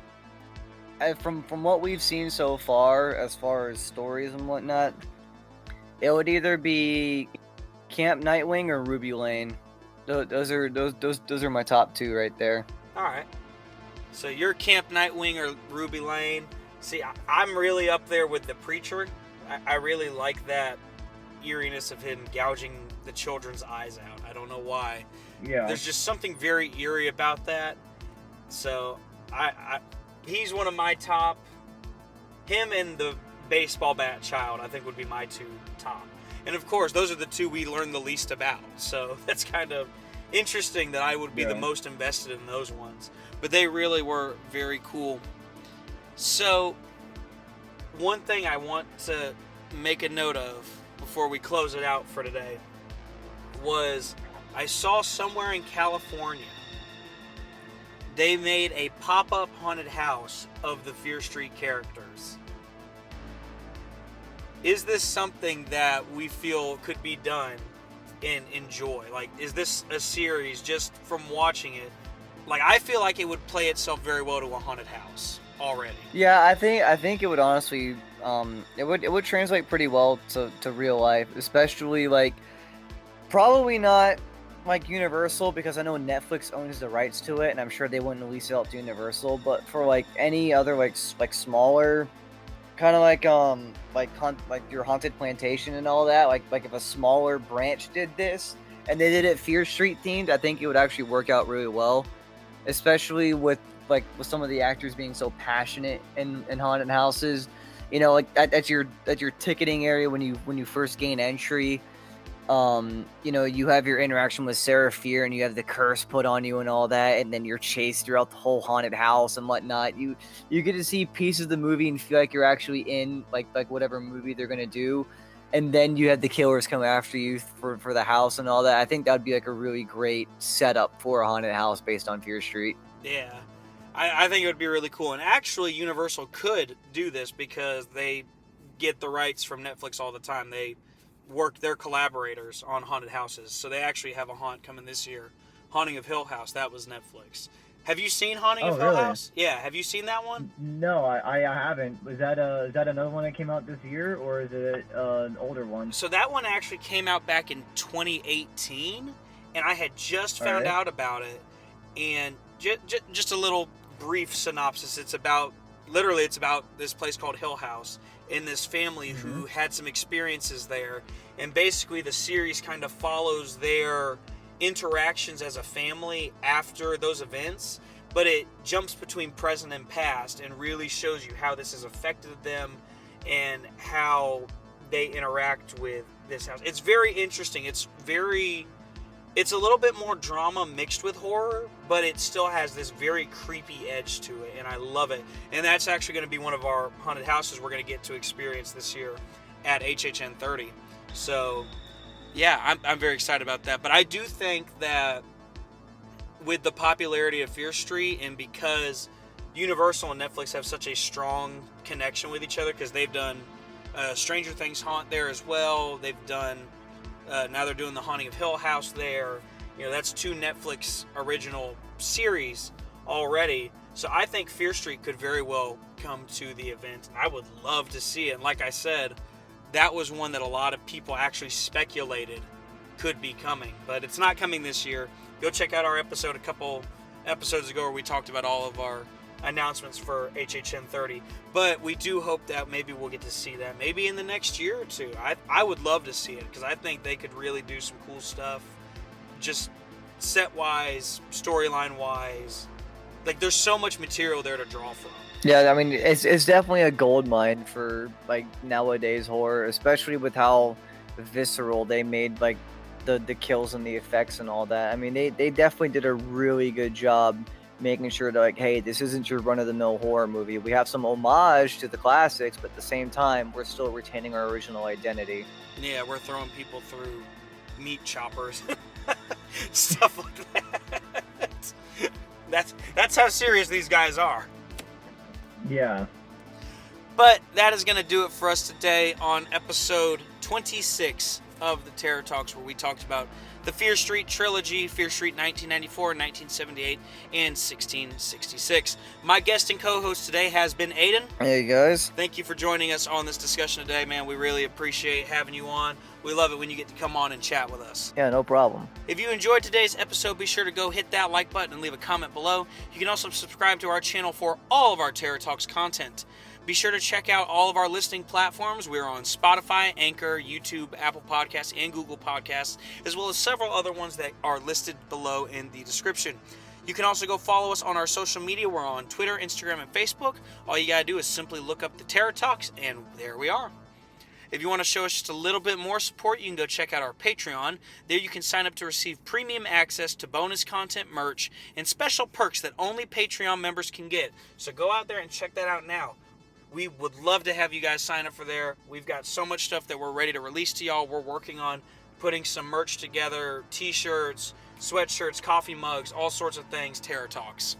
from what we've seen so far, as far as stories and whatnot, it would either be Camp Nightwing or Ruby Lane. Those are my top two right there.
All right. So you're Camp Nightwing or Ruby Lane. See, I'm really up there with the Preacher. I really like that eeriness of him gouging the children's eyes out. I don't know why.
Yeah.
There's just something very eerie about that. So he's one of my top. Him and the baseball bat child, I think, would be my two top. And of course, those are the two we learned the least about. So that's kind of interesting that I would be the most invested in those ones. But they really were very cool. So one thing I want to make a note of before we close it out for today was I saw somewhere in California they made a pop-up haunted house of the Fear Street characters. Is this something that we feel could be done and enjoy? Like, is this a series just from watching it? Like, I feel like it would play itself very well to a haunted house already.
Yeah, I think it would honestly, it would translate pretty well to real life, especially like, probably not like Universal, because I know Netflix owns the rights to it, and I'm sure they wouldn't release it out to Universal. But for like any other like smaller, kind of like your Haunted Plantation and all that, like if a smaller branch did this and they did it Fear Street themed, I think it would actually work out really well, especially with some of the actors being so passionate in haunted houses. Like at your ticketing area when you first gain entry. You have your interaction with Sarah Fear, and you have the curse put on you and all that, and then you're chased throughout the whole haunted house and whatnot. You get to see pieces of the movie and feel like you're actually in like whatever movie they're gonna do, and then you have the killers come after you for the house and all that. I think that'd be like a really great setup for a haunted house based on Fear Street.
Yeah, I think it would be really cool, and actually Universal could do this because they get the rights from Netflix all the time. They work their collaborators on haunted houses, so they actually have a haunt coming this year. Haunting of Hill House, that was Netflix. Have you seen Haunting of Hill House? Yeah, have you seen that one?
No, I haven't. Is that another one that came out this year, or is it an older one?
So that one actually came out back in 2018, and I had just found out about it. And just a little brief synopsis. It's about this place called Hill House and this family who had some experiences there, and basically the series kind of follows their interactions as a family after those events, but it jumps between present and past and really shows you how this has affected them and how they interact with this house. It's very interesting. It's a little bit more drama mixed with horror, but it still has this very creepy edge to it, and I love it. And that's actually going to be one of our haunted houses we're going to get to experience this year at HHN 30. So, yeah, I'm very excited about that. But I do think that with the popularity of Fear Street, and because Universal and Netflix have such a strong connection with each other, because they've done Stranger Things haunt there as well, they've done... now they're doing the Haunting of Hill House there. That's two Netflix original series already. So I think Fear Street could very well come to the event. I would love to see it. And like I said, that was one that a lot of people actually speculated could be coming. But it's not coming this year. Go check out our episode a couple episodes ago where we talked about all of our announcements for HHN 30, but we do hope that maybe we'll get to see that maybe in the next year or two. I would love to see it, because I think they could really do some cool stuff, just set wise, storyline wise. Like, there's so much material there to draw from.
Yeah, I mean, it's definitely a gold mine for like nowadays horror, especially with how visceral they made like the kills and the effects and all that. I mean, they definitely did a really good job making sure that, like, hey, this isn't your run-of-the-mill horror movie. We have some homage to the classics, but at the same time, we're still retaining our original identity.
Yeah, we're throwing people through meat choppers. Stuff like that. That's how serious these guys are.
Yeah.
But that is going to do it for us today on episode 26 of the Terror Talks, where we talked about the Fear Street Trilogy, Fear Street 1994, 1978, and 1666. My guest and co-host today has been Aiden.
Hey, guys.
Thank you for joining us on this discussion today, man. We really appreciate having you on. We love it when you get to come on and chat with us.
Yeah, no problem.
If you enjoyed today's episode, be sure to go hit that like button and leave a comment below. You can also subscribe to our channel for all of our Terror Talks content. Be sure to check out all of our listening platforms. We're on Spotify, Anchor, YouTube, Apple Podcasts, and Google Podcasts, as well as several other ones that are listed below in the description. You can also go follow us on our social media. We're on Twitter, Instagram, and Facebook. All you gotta do is simply look up the Terror Talks, and there we are. If you want to show us just a little bit more support, you can go check out our Patreon. There you can sign up to receive premium access to bonus content, merch, and special perks that only Patreon members can get. So go out there and check that out now. We would love to have you guys sign up for there. We've got so much stuff that we're ready to release to y'all. We're working on putting some merch together, t-shirts, sweatshirts, coffee mugs, all sorts of things, Terror Talks.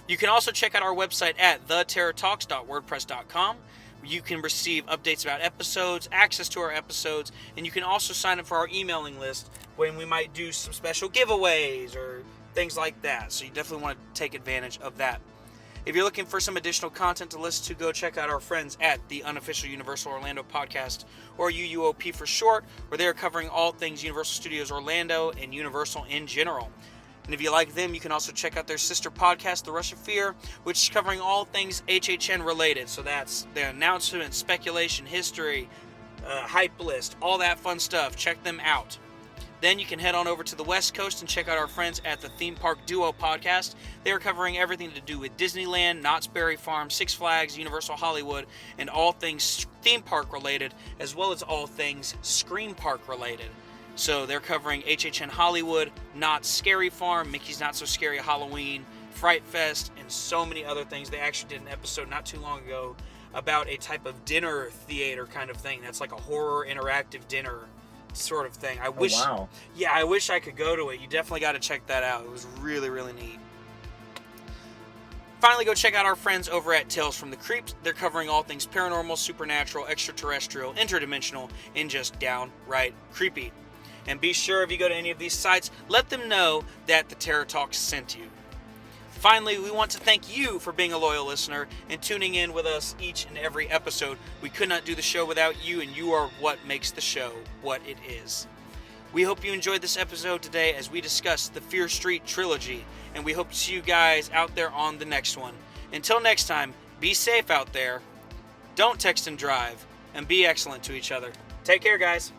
You can also check out our website at theterrortalks.wordpress.com. You can receive updates about episodes, access to our episodes, and you can also sign up for our emailing list when we might do some special giveaways or things like that. So you definitely want to take advantage of that. If you're looking for some additional content to listen to, go check out our friends at the Unofficial Universal Orlando Podcast, or UUOP for short, where they're covering all things Universal Studios Orlando and Universal in general. And if you like them, you can also check out their sister podcast, The Rush of Fear, which is covering all things HHN related. So that's the announcement, speculation, history, hype list, all that fun stuff. Check them out. Then you can head on over to the West Coast and check out our friends at the Theme Park Duo podcast. They are covering everything to do with Disneyland, Knott's Berry Farm, Six Flags, Universal Hollywood, and all things theme park related, as well as all things Scream Park related. So they're covering HHN Hollywood, Knott's Scary Farm, Mickey's Not So Scary Halloween, Fright Fest, and so many other things. They actually did an episode not too long ago about a type of dinner theater kind of thing. That's like a horror interactive dinner sort of thing. I wish I could go to it. You definitely got to check that out. It was really, really neat. Finally, go check out our friends over at Tales from the Creeps. They're covering all things paranormal, supernatural, extraterrestrial, interdimensional, and just downright creepy. And be sure, if you go to any of these sites, let them know that the Terror Talks sent you. Finally, we want to thank you for being a loyal listener and tuning in with us each and every episode. We could not do the show without you, and you are what makes the show what it is. We hope you enjoyed this episode today as we discuss the Fear Street Trilogy, and we hope to see you guys out there on the next one. Until next time, be safe out there, don't text and drive, and be excellent to each other. Take care, guys.